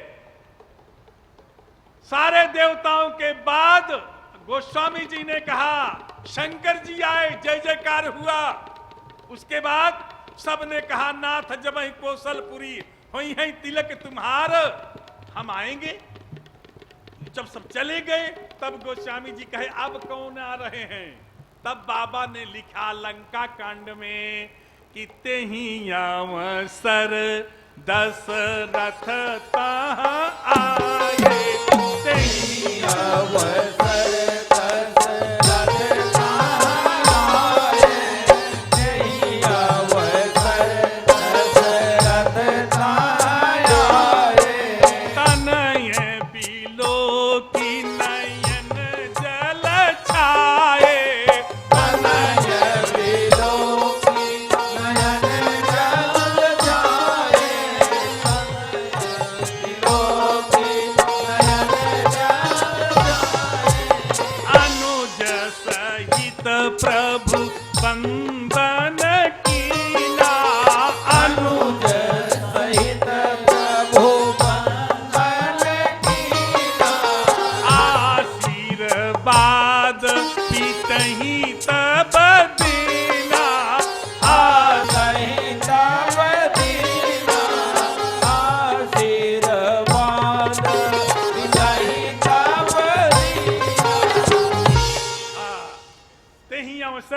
सारे देवताओं के बाद गोस्वामी जी ने कहा, शंकर जी आए, जय जयकार हुआ। उसके बाद सबने कहा नाथ जबहि कौशलपुरी होई है तिलक तुम्हार, हम आएंगे। जब सब चले गए तब गोस्वामी जी कहे अब कौन आ रहे हैं? तब बाबा ने लिखा लंका कांड में, किते ही अवसर दशरथ तहाँ आए, ते ही अवसर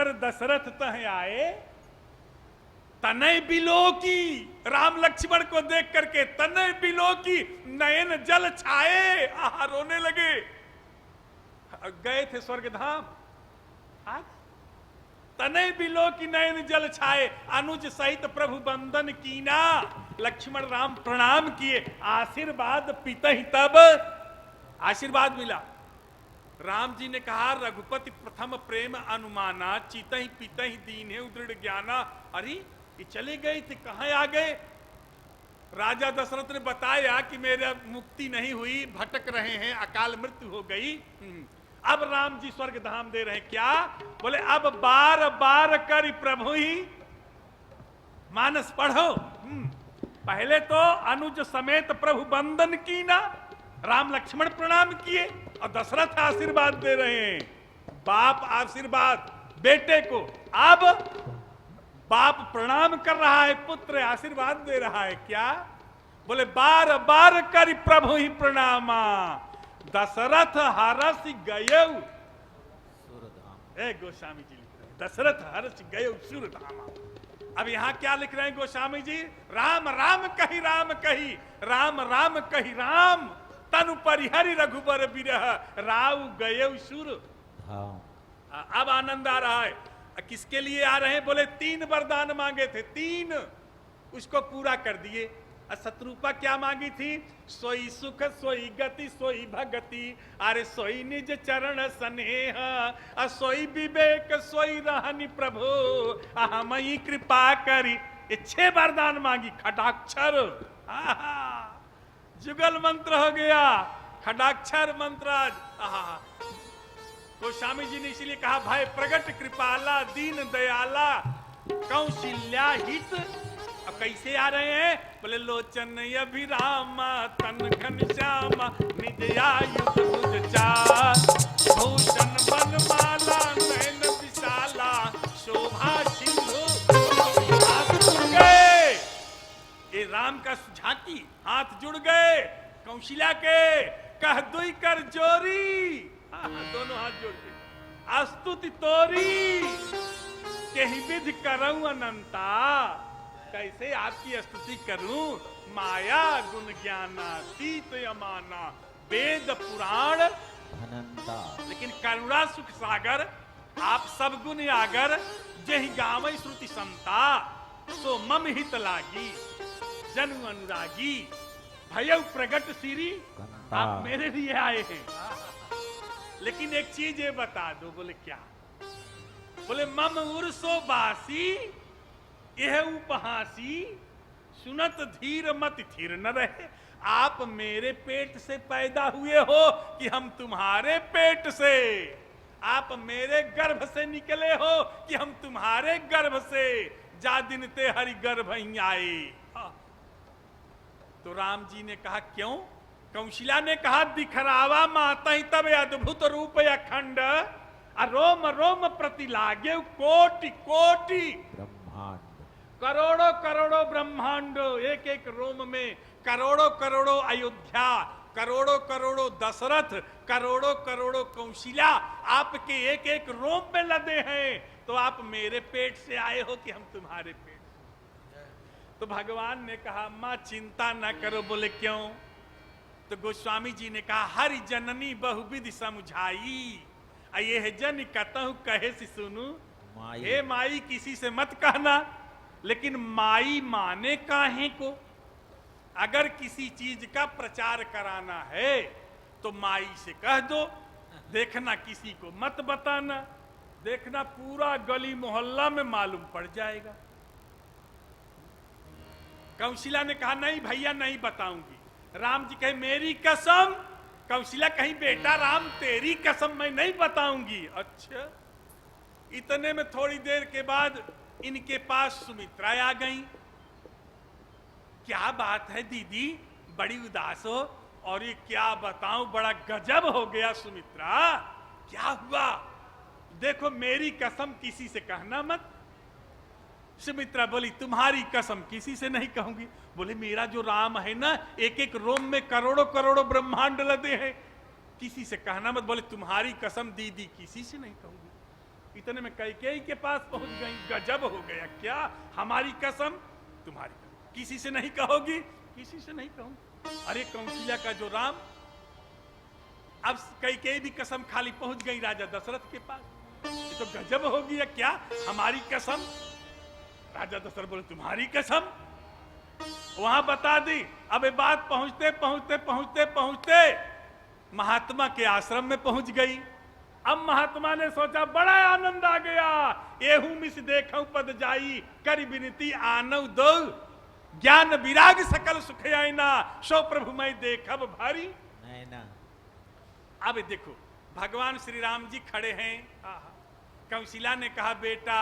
कर दशरथ तह आए, तनय बिलो की, राम लक्ष्मण को देख करके तनय बिलो की, नयन जल छाए, आहा रोने लगे। गए थे स्वर्ग धाम, आज तनय बिलो की नयन जल छाए, अनुज सहित प्रभु बंदन कीना, लक्ष्मण राम प्रणाम किए, आशीर्वाद पितहि तब आशीर्वाद मिला। राम जी ने कहा रघुपति प्रथम प्रेम अनुमाना, चितहि पितहि दीन्हे दृढ़ ज्ञाना। अरे ये चले गए थे, कहां आ गए? राजा दशरथ ने बताया कि मेरा मुक्ति नहीं हुई, भटक रहे हैं, अकाल मृत्यु हो गई। अब राम जी स्वर्ग धाम दे रहे हैं। क्या बोले? अब बार बार कर प्रभु ही मानस पढ़ो। पहले तो अनुज समेत प्रभु बंदन कीना, राम लक्ष्मण प्रणाम किए, और दशरथ आशीर्वाद दे रहे हैं, बाप आशीर्वाद बेटे को। अब बाप प्रणाम कर रहा है, पुत्र आशीर्वाद दे रहा है। क्या बोले? बार बार कर प्रभु ही प्रणामा, दशरथ हरस गयौ सुरधाम। ए गोस्वामी जी लिख रहे हैं, दशरथ हरस गयौ सुरधामा। अब यहां क्या लिख रहे हैं गोस्वामी जी? राम राम कही राम कही, राम राम कही राम, तनु परिहरि रघुबर बिरह, राव गयौ सुर धाम। अब आनंद आ रहा है। किसके लिए आ रहे हैं? बोले 3 वरदान मांगे थे, 3 उसको पूरा कर दिए। शत्रुपा क्या मांगी थी? सोई सुख सोई गति सोई भगति, अरे सोई निज चरण स्नेह, सोई विवेक सोई रहनि प्रभु, हमई कृपा करी। ये 6 वरदान मांगी। खडाक्षर, जुगल मंत्र हो गया, खडाक्षर मंत्र। गोस्वामी जी ने इसीलिए कहा भाई प्रगट कृपाला दीन दयाला कौशल्या हित। अब कैसे आ रहे हैं? बोले लोचन अभिरामा तन घनश्यामा, निज आयुध भुज चार, भूषण बनमाला नयन विशाला, शोभा सिंधु। हाथ जुड़ गए, ये राम का झांकी, हाथ जुड़ गए कौशल्या के। कह दुई कर जोरी, दोनों हाथ जोड़ के स्तुति तोरी, कहीं विधि करऊं अनंता। कैसे आपकी स्तुति करूं? माया गुण ज्ञानातीत यमाना, वेद पुराण अनंता। लेकिन करुणा सुख सागर, आप सब गुण आगर, जहि गावै श्रुति संता, सो मम हित लागी, जनु अनुरागी, भयउ प्रगट सिरी। आप मेरे लिए आए हैं। लेकिन एक चीज ये बता दो। बोले क्या? बोले मम उर्सो बासी, यह उपहासी, सुनत धीर मत थिर न रहे। आप मेरे पेट से पैदा हुए हो कि हम तुम्हारे पेट से? आप मेरे गर्भ से निकले हो कि हम तुम्हारे गर्भ से? जा दिन ते हरि गर्भ ही आए। तो राम जी ने कहा क्यों? कौशल्या ने कहा दिखरावा माता ही तब अद्भुत रूप अखंड, रोम रोम प्रति लागे कोटि कोटि ब्रह्मांड। करोड़ों करोड़ों ब्रह्मांड, एक एक रोम में करोड़ों करोड़ों अयोध्या, करोड़ों करोड़ों दशरथ, करोड़ों करोड़ों कौशल्या आपके एक एक रोम पे लदे हैं। तो आप मेरे पेट से आए हो कि हम तुम्हारे पेट? तो भगवान ने कहा मां चिंता न करो। बोले क्यों? तो गोस्वामी जी ने कहा हरि जननी बहुविधि समझाई, ये जन कहूं कहे से सुनू। हे माई किसी से मत कहना, लेकिन माई माने काहे को? अगर किसी चीज का प्रचार कराना है तो माई से कह दो, देखना किसी को मत बताना, देखना पूरा गली मोहल्ला में मालूम पड़ जाएगा। कौशल्या ने कहा नहीं भैया नहीं बताऊंगी। राम जी कहे मेरी कसम। कौशल्या कहीं बेटा राम तेरी कसम मैं नहीं बताऊंगी। अच्छा। इतने में थोड़ी देर के बाद इनके पास सुमित्रा आ गई। क्या बात है दीदी, बड़ी उदास हो? और ये क्या बताऊं, बड़ा गजब हो गया सुमित्रा। क्या हुआ? देखो मेरी कसम किसी से कहना मत। सुमित्रा बोली तुम्हारी कसम किसी से नहीं कहूंगी। बोले मेरा जो राम है ना, एक एक रोम में करोड़ों करोड़ों ब्रह्मांड लदे हैं, किसी से कहना मत। बोले तुम्हारी कसम दीदी किसी से नहीं कहूंगी। इतने में कैकेयी के पास पहुंच गई। गजब हो गया, क्या हमारी कसम तुम्हारी कसम, किसी से नहीं कहोगी? किसी से नहीं कहूं। अरे कौशल्या का जो राम, अब कैकेयी भी कसम खाली पहुंच गई राजा दशरथ के पास। ये तो गजब हो गया, क्या हमारी कसम? राजा दशरथ बोले तुम्हारी कसम? वहां बता दी। अब ये बात पहुंचते पहुंचते पहुंचते पहुंचते महात्मा के आश्रम में पहुंच गई। अब महात्मा ने सोचा बड़ा आनंद आ गया, एहू मिस देखऊं पद जाई, कर विनती आनव दो, ज्ञान विराग सकल सुख आईना, सो प्रभु मैं देखब भारी नैना। अब देखो भगवान श्री राम जी खड़े हैं। कौशल्या ने कहा बेटा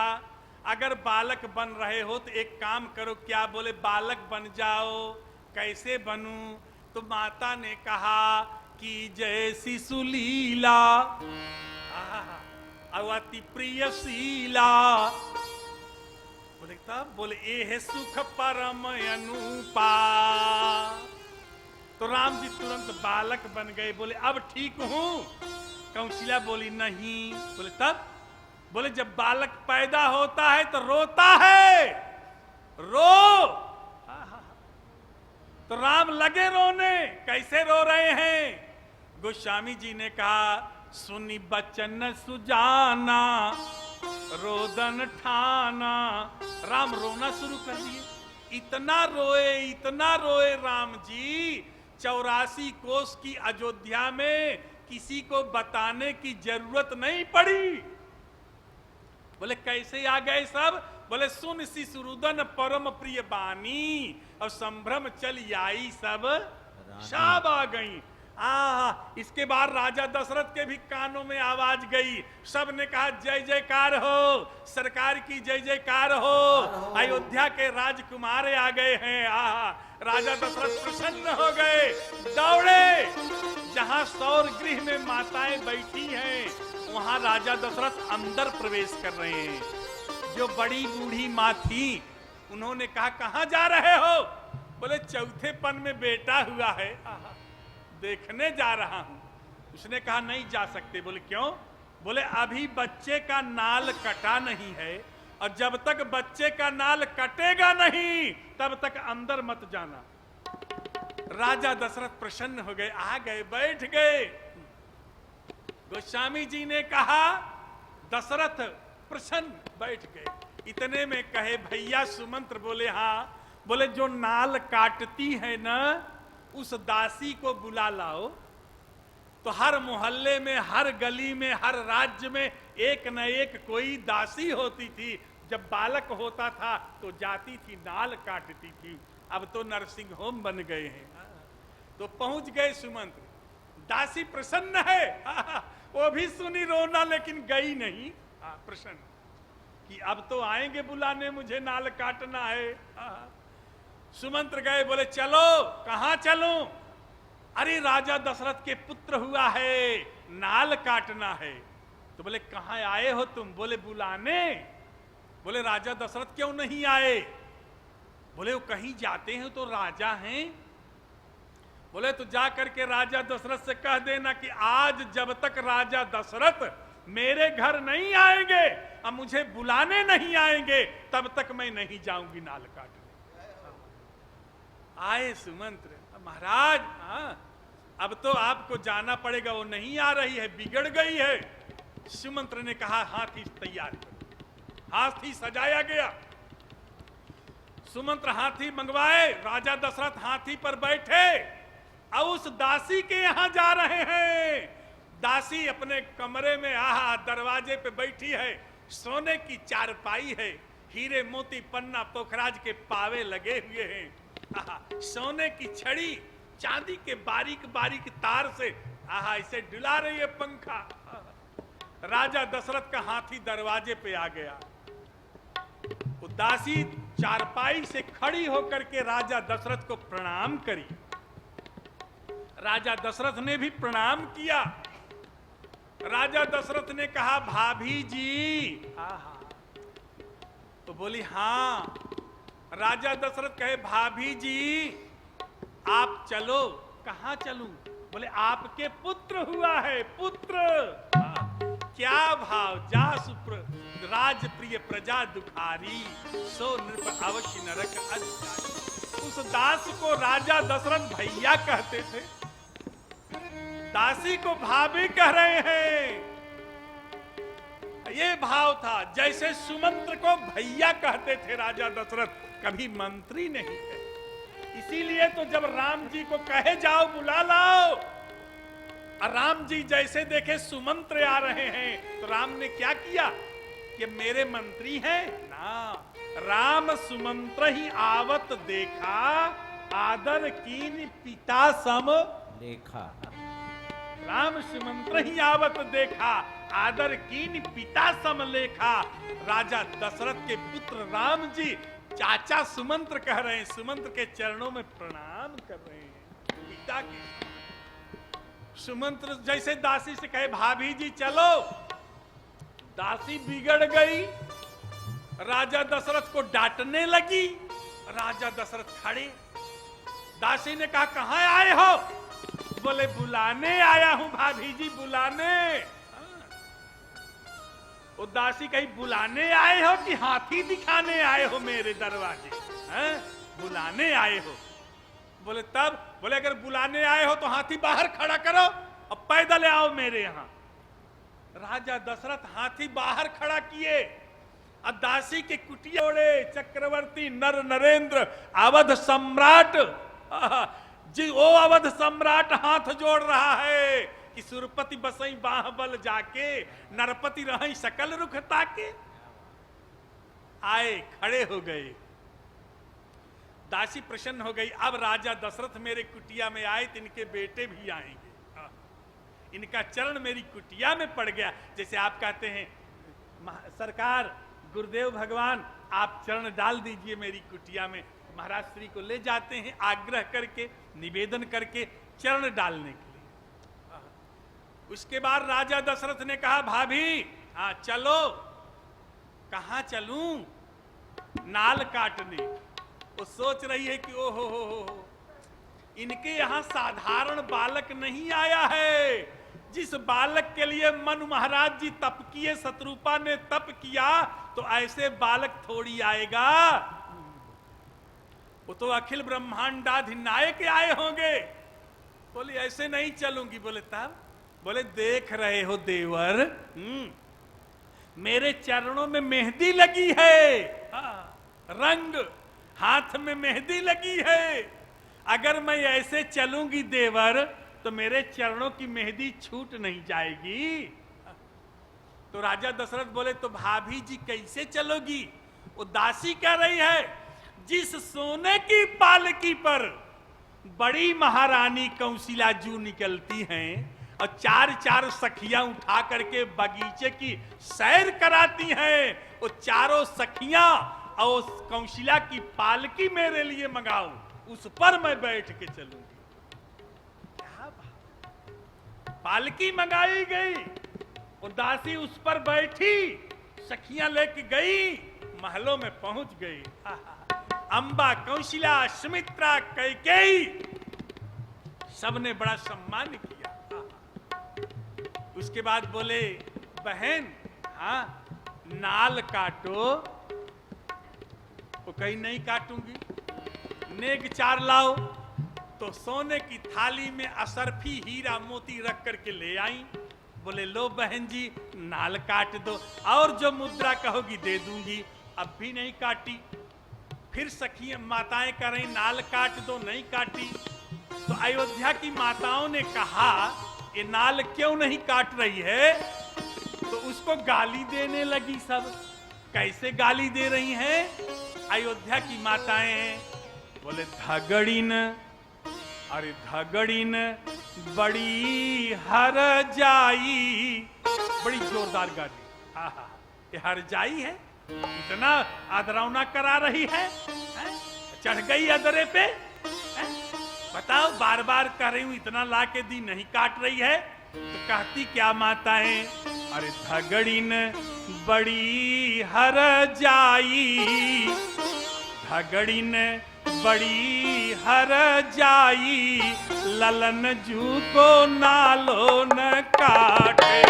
अगर बालक बन रहे हो तो एक काम करो। क्या? बोले बालक बन जाओ। कैसे बनूं? तो माता ने कहा कि जैसी सुलीला अति प्रिय शीला। बोले तब? बोले ए है सुख परम अनुपा। तो राम जी तुरंत बालक बन गए। बोले अब ठीक हूं? कौशल्या बोली नहीं। बोले तब? बोले जब बालक पैदा होता है तो रोता है, रो। तो राम लगे रोने। कैसे रो रहे हैं? गोस्वामी जी ने कहा सुनी बचन सुजाना, रोदन ठाना। राम रोना शुरू कर दिए। इतना रोए राम जी, 84 कोस की अयोध्या में किसी को बताने की जरूरत नहीं पड़ी। बोले कैसे आ गए सब? बोले सुन शिशुरुदन परम प्रिय बानी, और संभ्रम चल आई सब सब आ गई। इसके बाद राजा दशरथ के भी कानों में आवाज गई। सब ने कहा जय जयकार हो, सरकार की जय जयकार हो, अयोध्या के राजकुमार आ गए हैं। राजा दशरथ प्रसन्न हो गए, दौड़े। जहां सौर गृह में माताएं बैठी हैं वहां राजा दशरथ अंदर प्रवेश कर रहे हैं। जो बड़ी बूढ़ी माँ थी उन्होंने कहा कहां जा रहे हो? बोले चौथे पन में बेटा हुआ है, देखने जा रहा हूं। उसने कहा नहीं जा सकते। बोले क्यों? बोले अभी बच्चे का नाल कटा नहीं है, और जब तक बच्चे का नाल कटेगा नहीं तब तक अंदर मत जाना। राजा दशरथ प्रसन्न हो गए, आ गए, बैठ गए। गोस्वामी जी ने कहा दशरथ प्रसन्न, बैठ गए। इतने में कहे भैया सुमंत्र। बोले हाँ। बोले जो नाल काटती है ना उस दासी को बुला लाओ। तो हर मोहल्ले में, हर गली में, हर राज्य में एक न एक कोई दासी होती थी। जब बालक होता था तो जाती थी नाल काटती थी। अब तो नर्सिंग होम बन गए हैं। तो पहुंच गए सुमंत्र। दासी प्रसन्न है, वो भी सुनी रोना, लेकिन गई नहीं। प्रसन्न कि अब तो आएंगे बुलाने, मुझे नाल काटना है। सुमंत्र गए। बोले चलो। कहां चलूं? अरे राजा दशरथ के पुत्र हुआ है, नाल काटना है। तो बोले कहां आए हो तुम? बोले बुलाने। बोले राजा दशरथ क्यों नहीं आए? बोले वो कहीं जाते हैं तो राजा हैं। बोले तो जा करके राजा दशरथ से कह देना कि आज जब तक राजा दशरथ मेरे घर नहीं आएंगे, अब मुझे बुलाने नहीं आएंगे, तब तक मैं नहीं जाऊंगी नाल काटने। आए सुमंत्र। महाराज अब तो आपको जाना पड़ेगा, वो नहीं आ रही है, बिगड़ गई है। सुमंत्र ने कहा हाथी तैयार करो। हाथी सजाया गया। सुमंत्र हाथी मंगवाए। राजा दशरथ हाथी पर बैठे और उस दासी के यहां जा रहे हैं। दासी अपने कमरे में दरवाजे पे बैठी है। सोने की चारपाई है, हीरे मोती पन्ना पोखराज के पावे लगे हुए हैं। सोने की छड़ी चांदी के बारीक बारीक तार से इसे डुला रही है पंखा। राजा दशरथ का हाथी दरवाजे पे आ गया। वो दासी चारपाई से खड़ी होकर के राजा दशरथ को प्रणाम करी। राजा दशरथ ने भी प्रणाम किया। राजा दशरथ ने कहा भाभी जी। तो बोली हाँ। राजा दशरथ कहे भाभी जी आप चलो। कहां चलूं? बोले आपके पुत्र हुआ है, पुत्र। क्या भाव? जा सुपुत्र राज प्रिय प्रजा दुखारी, सो नृप अवश्य नरक अधिकारी। उस दास को राजा दशरथ भैया कहते थे, दासी को भाभी कह रहे हैं। ये भाव था, जैसे सुमंत्र को भैया कहते थे राजा दशरथ, कभी मंत्री नहीं थे। इसीलिए तो जब राम जी को कहे जाओ बुला लाओ, और राम जी जैसे देखे सुमंत्र आ रहे हैं, तो राम ने क्या किया कि मेरे मंत्री हैं ना, राम सुमंत्र ही आवत देखा, आदर कीन पिता सम लेखा। राम सुमंत्र ही आवत देखा, आदर कीन पिता सम लेखा। राजा दशरथ के पुत्र राम जी चाचा सुमंत्र कह रहे हैं, सुमंत्र के चरणों में प्रणाम कर रहे हैं पिता के। सुमंत्र जैसे दासी से कहे भाभी जी चलो, दासी बिगड़ गई, राजा दशरथ को डांटने लगी। राजा दशरथ खड़े, दासी ने कहा कहां आए हो? बोले बुलाने आया हूं भाभी जी, बुलाने। वो दासी कही बुलाने आए हो कि हाथी दिखाने आए हो मेरे दरवाजे? बुलाने आए हो। बोले तब? बोले अगर बुलाने आए हो तो हाथी बाहर खड़ा करो और पैदल आओ मेरे यहां। राजा दशरथ हाथी बाहर खड़ा किए, और दासी के कुटिया ओढ़े चक्रवर्ती नर नरेंद्र अवध सम्राट जी, ओ अवध सम्राट हाथ जोड़ रहा है कि सुरपति बसई बाह बल जाके, नरपति रही सकल रुख ताके। आए, खड़े हो गए, दासी प्रसन्न हो गई। अब राजा दशरथ मेरे कुटिया में आए तो इनके बेटे भी आएंगे, इनका चरण मेरी कुटिया में पड़ गया। जैसे आप कहते हैं सरकार गुरुदेव भगवान आप चरण डाल दीजिए मेरी कुटिया में, महाराज श्री को ले जाते हैं आग्रह करके, निवेदन करके चरण डालने के लिए। उसके बाद राजा दशरथ ने कहा भाभी हाँ चलो। कहां चलूं? नाल काटने। वो सोच रही है कि ओ हो, इनके यहां साधारण बालक नहीं आया है। जिस बालक के लिए मनु महाराज जी तप किए, शत्रुपा ने तप किया, तो ऐसे बालक थोड़ी आएगा। वो तो अखिल ब्रह्मांडाधिनायक आए होंगे। बोले ऐसे नहीं चलूंगी। बोले तब? बोले देख रहे हो देवर, मेरे चरणों में मेहंदी लगी है, रंग हाथ में मेहंदी लगी है। अगर मैं ऐसे चलूंगी देवर तो मेरे चरणों की मेहंदी छूट नहीं जाएगी। तो राजा दशरथ बोले तो भाभी जी कैसे चलोगी? वो दासी कह रही है जिस सोने की पालकी पर बड़ी महारानी कौशिला जू निकलती हैं और चार चार सखियां उठा करके बगीचे की सैर कराती हैं, वो चारों सखियां और कौशिला की पालकी मेरे लिए मंगाओ, उस पर मैं बैठ के चलूंगी। क्या बात! पालकी मंगाई गई, वो दासी उस पर बैठी, सखियां लेके गई, महलों में पहुंच गई। अंबा, कौशिला, सुमित्रा, कैकेयी सबने बड़ा सम्मान किया। उसके बाद बोले बहन हाँ नाल काटो। वो कहीं नहीं काटूंगी। नेग चार लाओ। तो सोने की थाली में असरफी हीरा मोती रख करके ले आई। बोले लो बहन जी नाल काट दो, और जो मुद्रा कहोगी दे दूंगी। अब भी नहीं काटी। फिर सखियां माताएं कह रही नाल काट दो, नहीं काटी। तो अयोध्या की माताओं ने कहा ये नाल क्यों नहीं काट रही है? तो उसको गाली देने लगी सब। कैसे गाली दे रही हैं अयोध्या की माताएं? बोले धगड़ीन, अरे धगड़ीन बड़ी हर जाई। बड़ी जोरदार गाली। आहा, ये हर जाई है, इतना आदरौना करा रही है? चढ़ गई अदरे पे है? बताओ, बार बार कह रही हूं इतना ला के दी, नहीं काट रही है। तो कहती क्या माताएं? अरे धगड़ीन बड़ी हर जाई, धगड़ीन बड़ी हर जाई, ललन जू को नालो न काटे।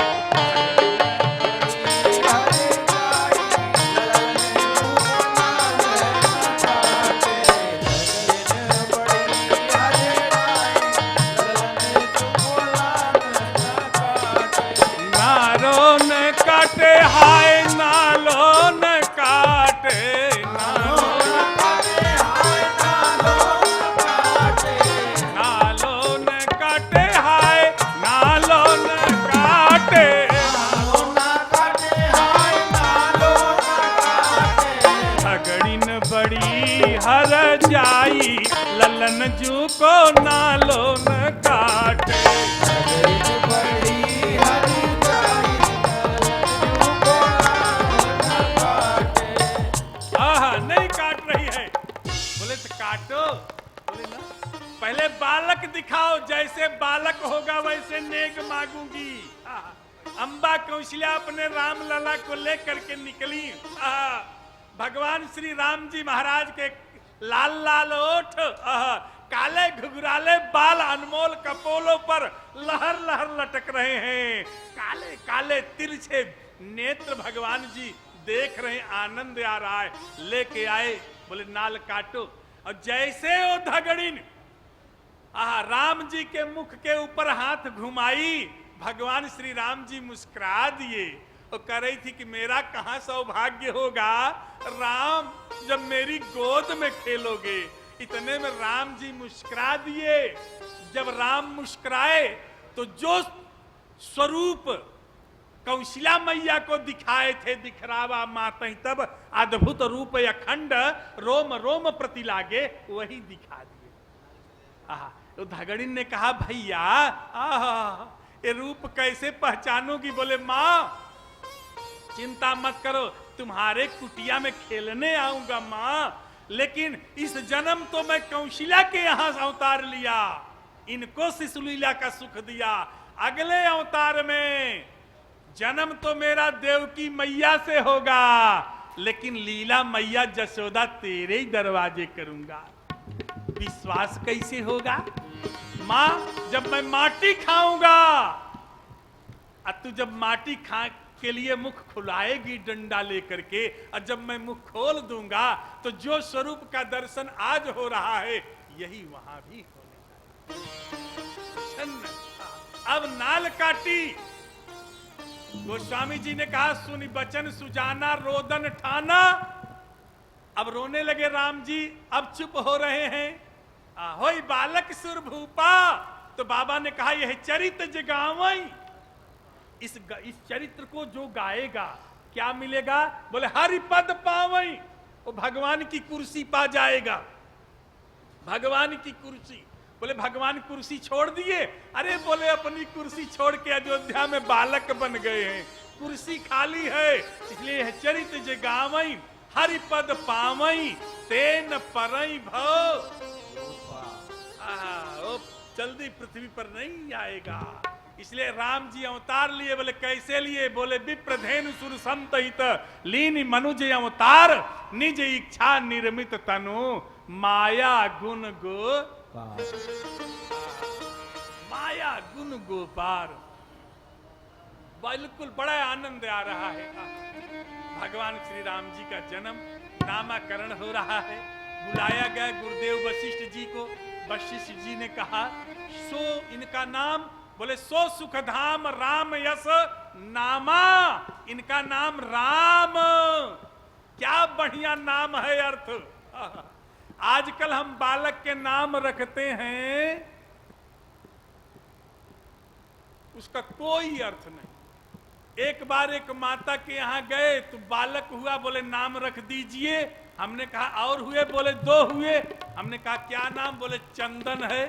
बड़ी हर जाई, ललन जू को नालो न काटे। नगरी बड़ी हर जाई, ललन जू को नालो न काटे। आहा, नहीं काट रही है। बोले तो काटो। बोले ना, पहले बालक दिखाओ, जैसे बालक होगा वैसे नेक मांगूंगी। आहा, अम्बा कौशल्या अपने राम लला को लेकर के निकली। भगवान श्री राम जी महाराज के लाल लाल ओठ, काले घुघराले बाल अनमोल कपोलों पर लहर लहर लटक रहे हैं। काले काले तिरछे नेत्र भगवान जी देख रहे हैं, आनंद आ रहा है। लेके आए, बोले नाल काटो। और जैसे वो धगड़िन राम जी के मुख के ऊपर हाथ घुमाई, भगवान श्री राम जी मुस्कुरा दिए और कह रही थी कि मेरा कहां सौभाग्य होगा राम, जब मेरी गोद में खेलोगे। इतने में राम जी मुस्कुरा दिए। जब राम मुस्कुराए तो जो स्वरूप कौशल्या मैया को दिखाए थे, दिखरावा मातहि तब अद्भुत रूप अखंड, रोम रोम प्रति लागे, वही दिखा दिए। तो धगड़िन ने कहा भैया ये रूप कैसे पहचानोगी? बोले माँ चिंता मत करो, तुम्हारे कुटिया में खेलने आऊंगा माँ, लेकिन इस जन्म तो मैं कौशल्या के यहां अवतार लिया, इनको शिशु लीला का सुख दिया। अगले अवतार में जन्म तो मेरा देवकी मैया से होगा, लेकिन लीला मैया जसोदा तेरे ही दरवाजे करूंगा। विश्वास कैसे होगा? मां जब मैं माटी खाऊंगा, तू जब माटी खा के लिए मुख खुलाएगी डंडा लेकर के, और जब मैं मुख खोल दूंगा तो जो स्वरूप का दर्शन आज हो रहा है यही वहां भी होने लगा। अब नाल काटी। गोस्वामी जी ने कहा सुनी बचन सुजाना रोदन ठाना। अब रोने लगे राम जी, अब चुप हो रहे हैं। होई बालक सुर भूपा। तो बाबा ने कहा यह चरित्र जगावई, इस चरित्र को जो गाएगा क्या मिलेगा? बोले हरि पद पावई, वो भगवान की कुर्सी पा जाएगा। भगवान की कुर्सी। बोले भगवान कुर्सी छोड़ दिए? अरे बोले अपनी कुर्सी छोड़ के अयोध्या में बालक बन गए हैं, कुर्सी खाली है। इसलिए यह चरित्र जगावई, हरि पद पावई, तेन परई भव। वो जल्दी पृथ्वी पर नहीं आएगा। इसलिए राम जी अवतार लिए। बोले कैसे लिए? बोले विप्रधेनु सुर संत हित लीन मनुज अवतार, निज इच्छा निर्मित तनु माया गुण गो माया गुण गोपार। बिल्कुल बड़ा आनंद आ रहा है। भगवान श्री राम जी का जन्म, नामकरण हो रहा है। बुलाया गया गुरुदेव वशिष्ठ जी को। वशिष्ठ जी ने कहा सो इनका नाम, बोले सो सुखधाम राम यस नामा, इनका नाम राम। क्या बढ़िया नाम है। अर्थ आजकल हम बालक के नाम रखते हैं, उसका कोई अर्थ नहीं। एक बार एक माता के यहां गए तो बालक हुआ, बोले नाम रख दीजिए। हमने कहा और हुए? बोले 2 हुए। हमने कहा क्या नाम? बोले चंदन है,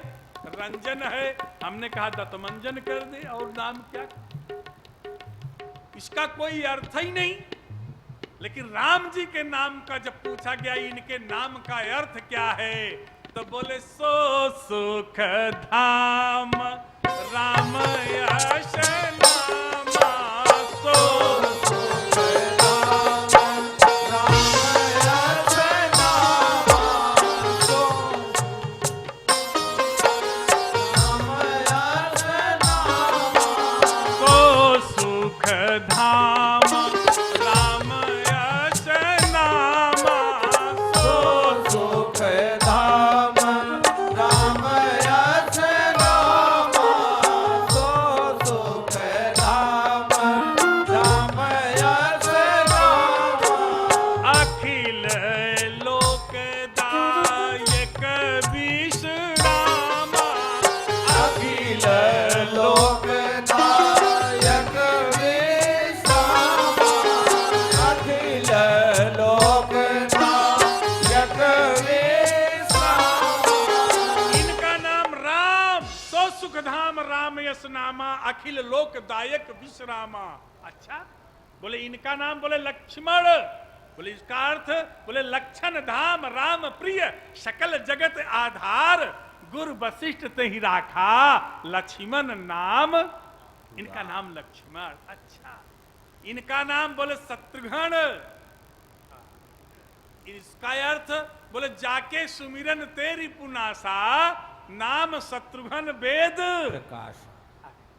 रंजन है। हमने कहा दत्तमंजन कर दे, और नाम क्या? इसका कोई अर्थ ही नहीं। लेकिन राम जी के नाम का जब पूछा गया इनके नाम का अर्थ क्या है, तो बोले सो सुख धाम राम यश नामा। सो राम यस नामा अखिल लोकदायक विश्रामा। अच्छा, बोले इनका नाम बोले लक्ष्मण, बोले इसका अर्थ बोले लक्षण धाम राम प्रिय सकल जगत आधार गुरु वशिष्ठ ते ही राखा लक्ष्मण नाम, इनका नाम लक्ष्मण। अच्छा, इनका नाम बोले शत्रुघ्न, इसका अर्थ बोले जाके सुमिरन तेरी पुनासा नाम शत्रुघ्न वेद प्रकाश।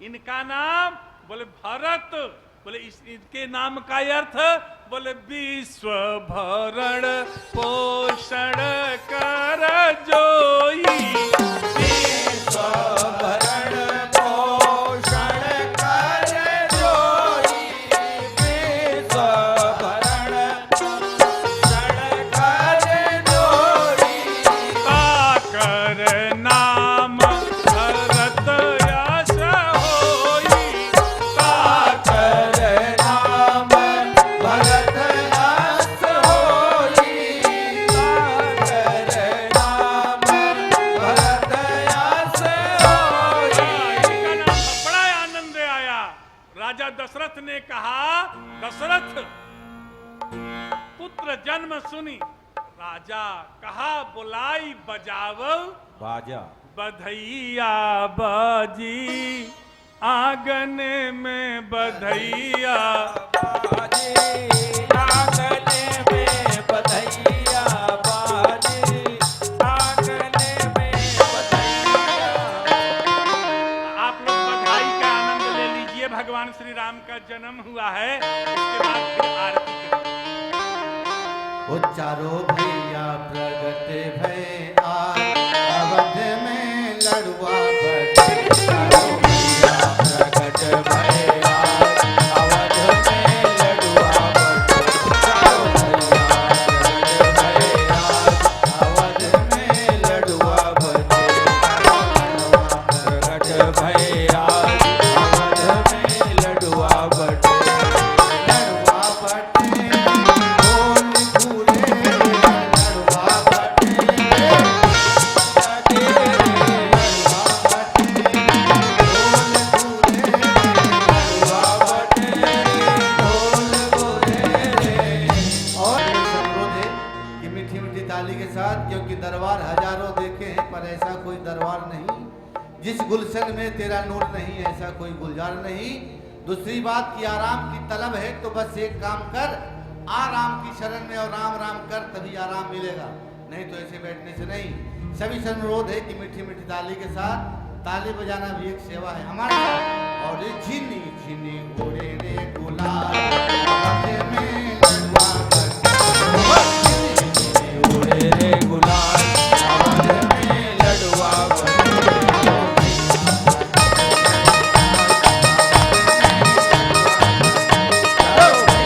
इनका नाम बोले भरत, बोले इनके नाम का अर्थ बोले विश्व भरण पोषण कर जोई, विश्व भरण पोषण कर जोई, विश्व भरण पोषण कर जोई। काकर नाम भरत यश होई, काकर नाम भरत यश होई, काकर नाम भरत यश होई। इनका नाम पर बड़ा आनंद आया। राजा दशरथ ने कहा, दशरथ पुत्र जन्म सुनी राजा कहा बुलाई बजावो बाजा बधैया बाजी आंगन में बधैया, बाजे आंगन में बधैया बाजे आंगन में बधैया। आप लोग बधाई का आनंद ले लीजिए। भगवान श्री राम का जन्म हुआ है, इसके बाद फिर आरती करेंगे। वो चारों भैया प्रगट भय आज अवध में लड़ुआ बटे, चारों भैया प्रगट भय आज अवध में लड़ुआ बटे, चारों भैया प्रगट भय आज अवध में लड़ुआ बटे, प्रगट भय आज अवध में लड़ुआ बटे, लड़ुआ बटे बोल फूले लड़ुआ बटे, लगे लड़ुआ बटे बोल फूले लड़ुआ बटे बोल बोले रे। और ये अनुरोध है कि मीठी मीठी ताली के साथ, क्योंकि दरबार हजारों देखे हैं पर ऐसा कोई दरबार नहीं, जिस गुलशन में तेरा नूर नहीं ऐसा कोई गुलजार नहीं। दूसरी बात की आराम की तलब है तो बस एक काम कर, आराम की शरण में और राम राम कर, तभी आराम मिलेगा, नहीं तो ऐसे बैठने से नहीं। सभी से अनुरोध है कि मीठी मीठी ताली के साथ, ताली बजाना भी एक सेवा है हमारे साथ। और ये झिनी झिनी उड़े रे गुलाल आवाज़ में लड़वा बटे, झिनी झिनी उड़े रे गुलाल आवाज़ में लड़वा बटे। लड़ुआ बटे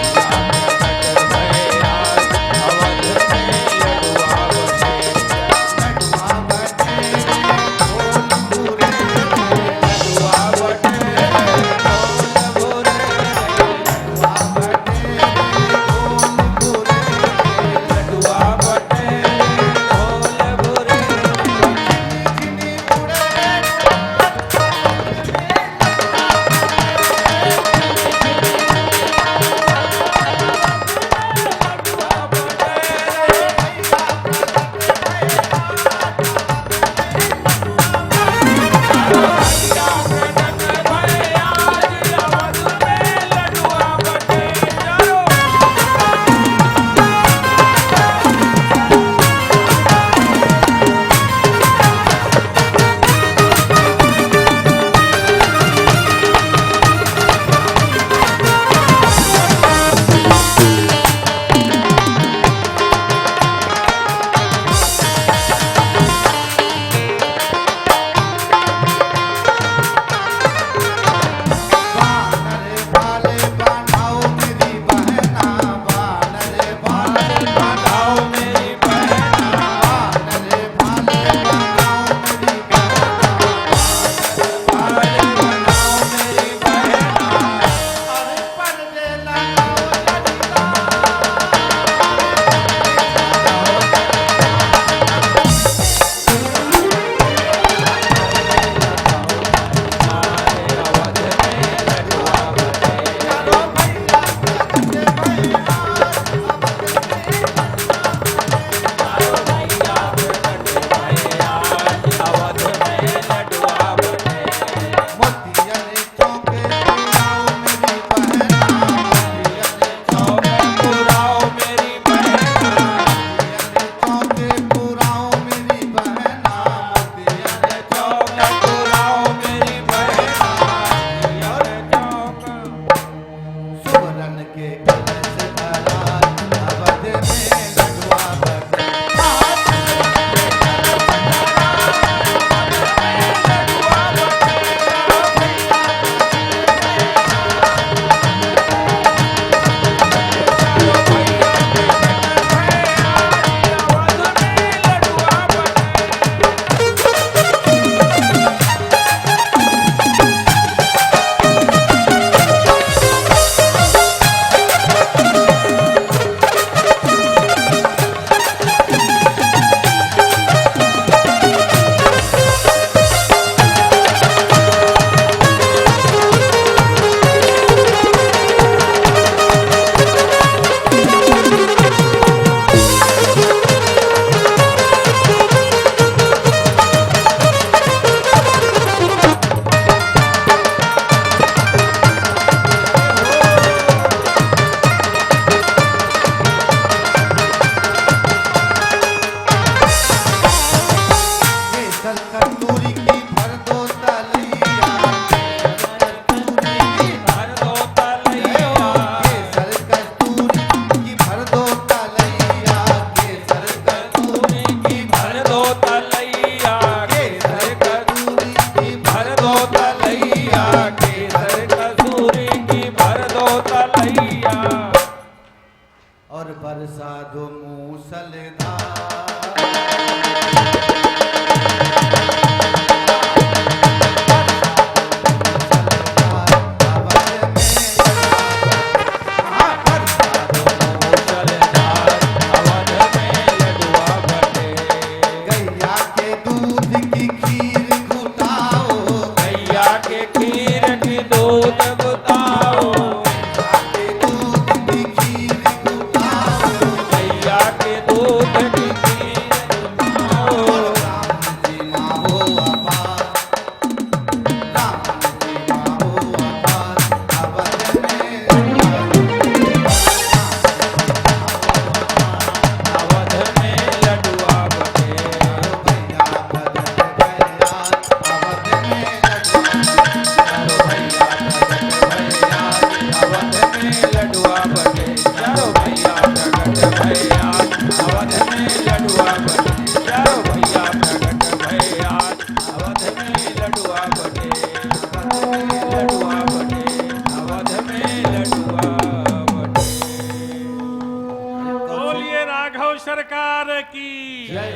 की जय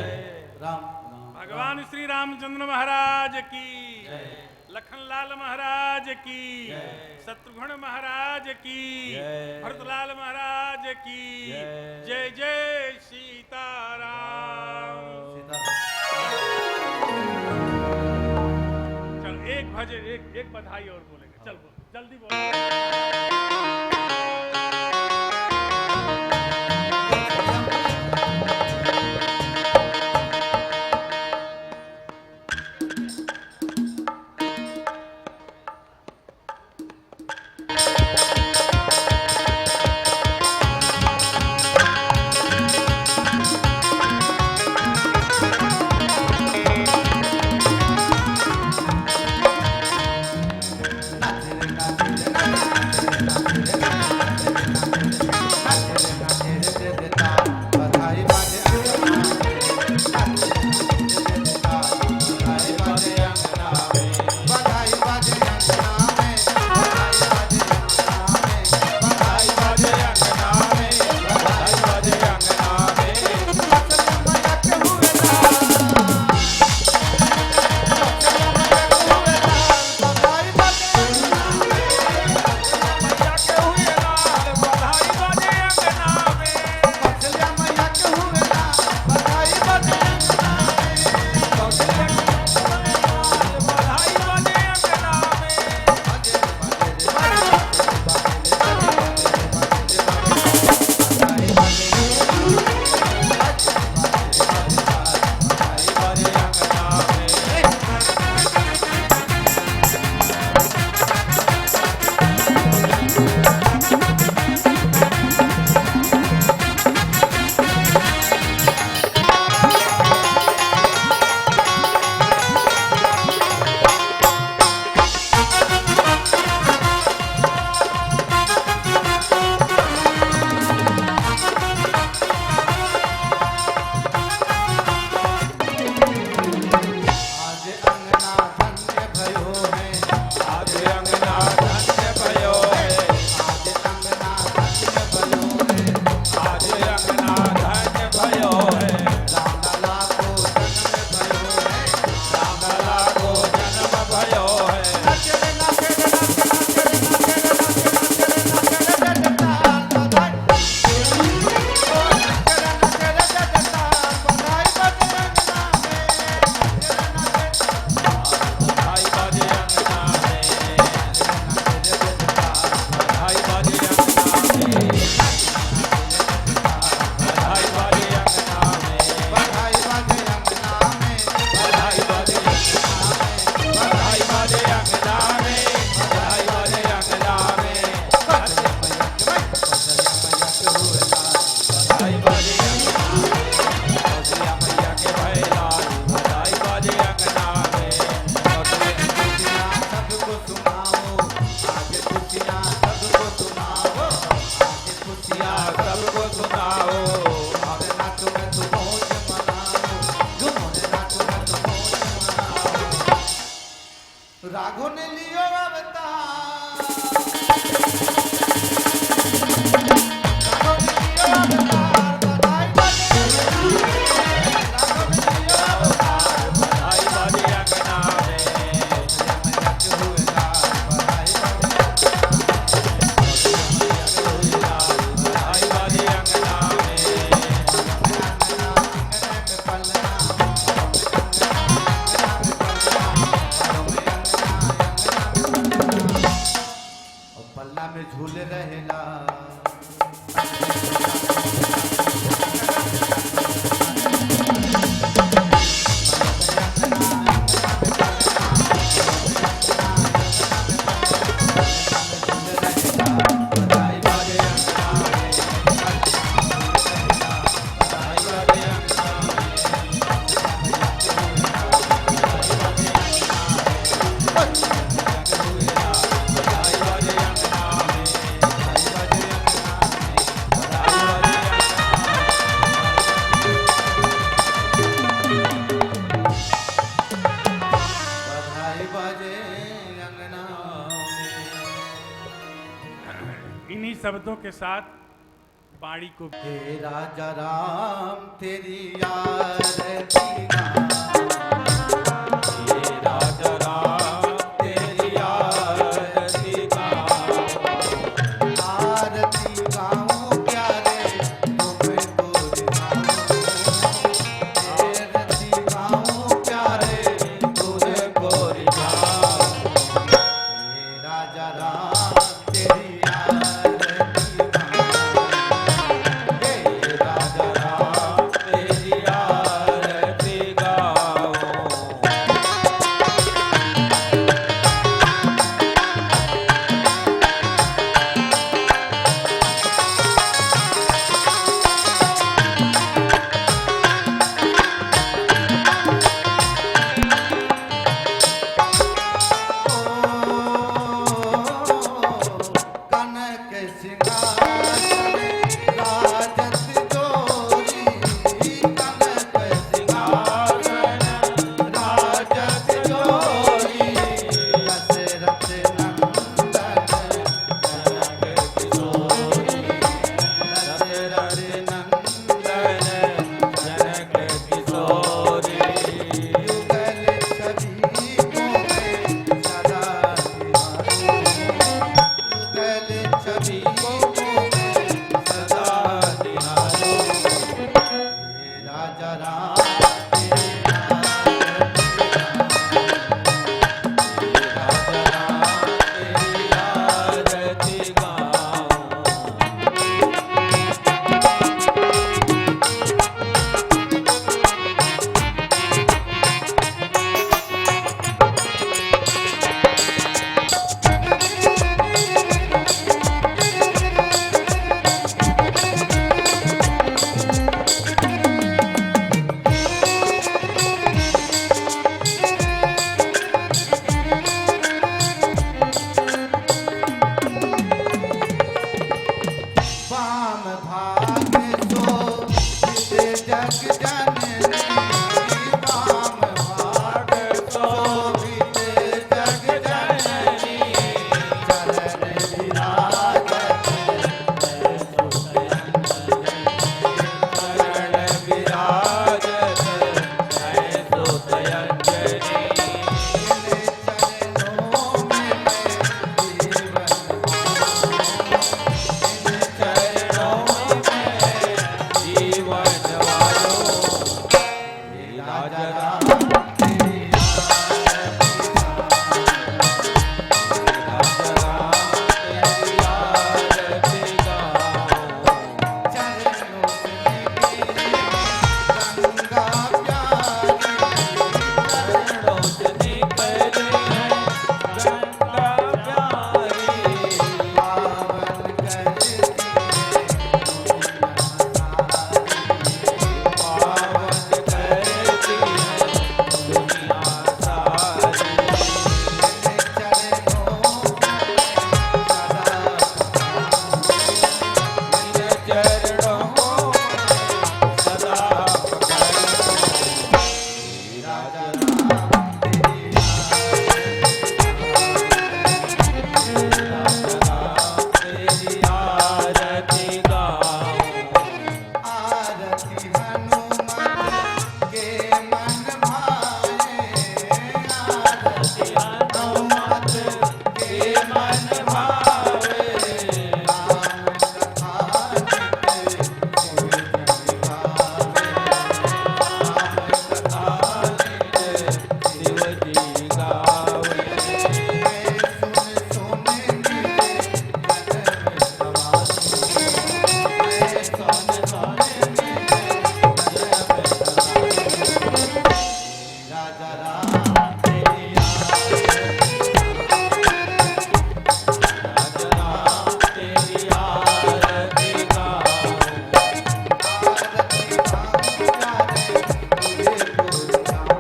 राम भगवान श्री रामचंद्र महाराज की लखनलाल महाराज की शत्रुघ्न महाराज की भरतलाल महाराज की जय जय सीताराम। चल एक भजन एक बधाई और बोलेंगे। चल बोल जल्दी बोल। राघो ने लियो अवतार, राघो ने लियो अवतार, बधाई बाजे राघो ने लियो अवतार, बधाई बाजे अंगना में, जग हुए लाल, बधाई बाजे बधाई बाजे अंगना में, अंगने पे पलना, पल्ला में झूल रहेला बधाई बाजे अंगना में, बधाई बाजे अंगना में, बधाई बाजे अंगना में, बधाई बाजे अंगना इन्हीं शब्दों के साथ बाणी को हे राजा राम तेरी आरती गाऊं। हे राजा राम तेरी आरती गाऊं। आरती गाऊं प्यारे तुमको रिझाऊं। आरती गाऊं प्यारे तुझको रिझाऊं। हे राजा राम तेरी आरती गाऊं। हे राजा राम तेरी आरती गाऊं। कनक सिंहासन राजत जोरी। कनक सिंहासन राजत जोरी। दशरथ नंदन जनक किशोरी। दशरथ नंदन जनक किशोरी। युगल छवि मोहे सदा निहारूं। युगल छवि मोहे सदा निहारो। हे राजा राम तेरी आरती राजा राम तेरी आरती गाऊं। वाम भाग सो विद जग जननी। वाम भाग सो विद जग जननी। चरण विराजत शरण विराजत है सुतयंजनी। चरणों में जीवन चरणों में जीवन वालो। हे राजा राम तेरी राजा राम तेरी आरती गाऊं। चरणों से गंगा प्यारी। चरणों से निकले गंगा प्यारी। पावन करती पावन करती है दुनिया सारी। चरणों सदा पकड़। राजा राम तेरी तेरी आरती गाऊं। आरती हनुमत के मन भाए। आरती हनुमत के मन भावे। राम कथा नित कोई जन गावे। राम कथा नित शिव जी गावे। सुन सुन गिरे जन्म सवारी। सुन सुन गिरे जन्म सवारी। राजा राम तेरी राजा राम तेरी आरती गाऊं। आरती गाऊं प्यारे तुझे पुरजाऊं।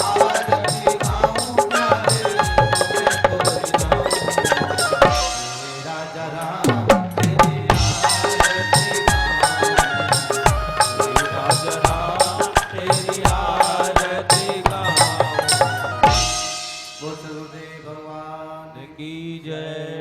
आरती गाऊं प्यारे तुझे पुरजाऊं। राजा राम तेरी आरती गाऊं। राजा राम तेरी आरती गाऊं। वसुदेव भगवान की जय।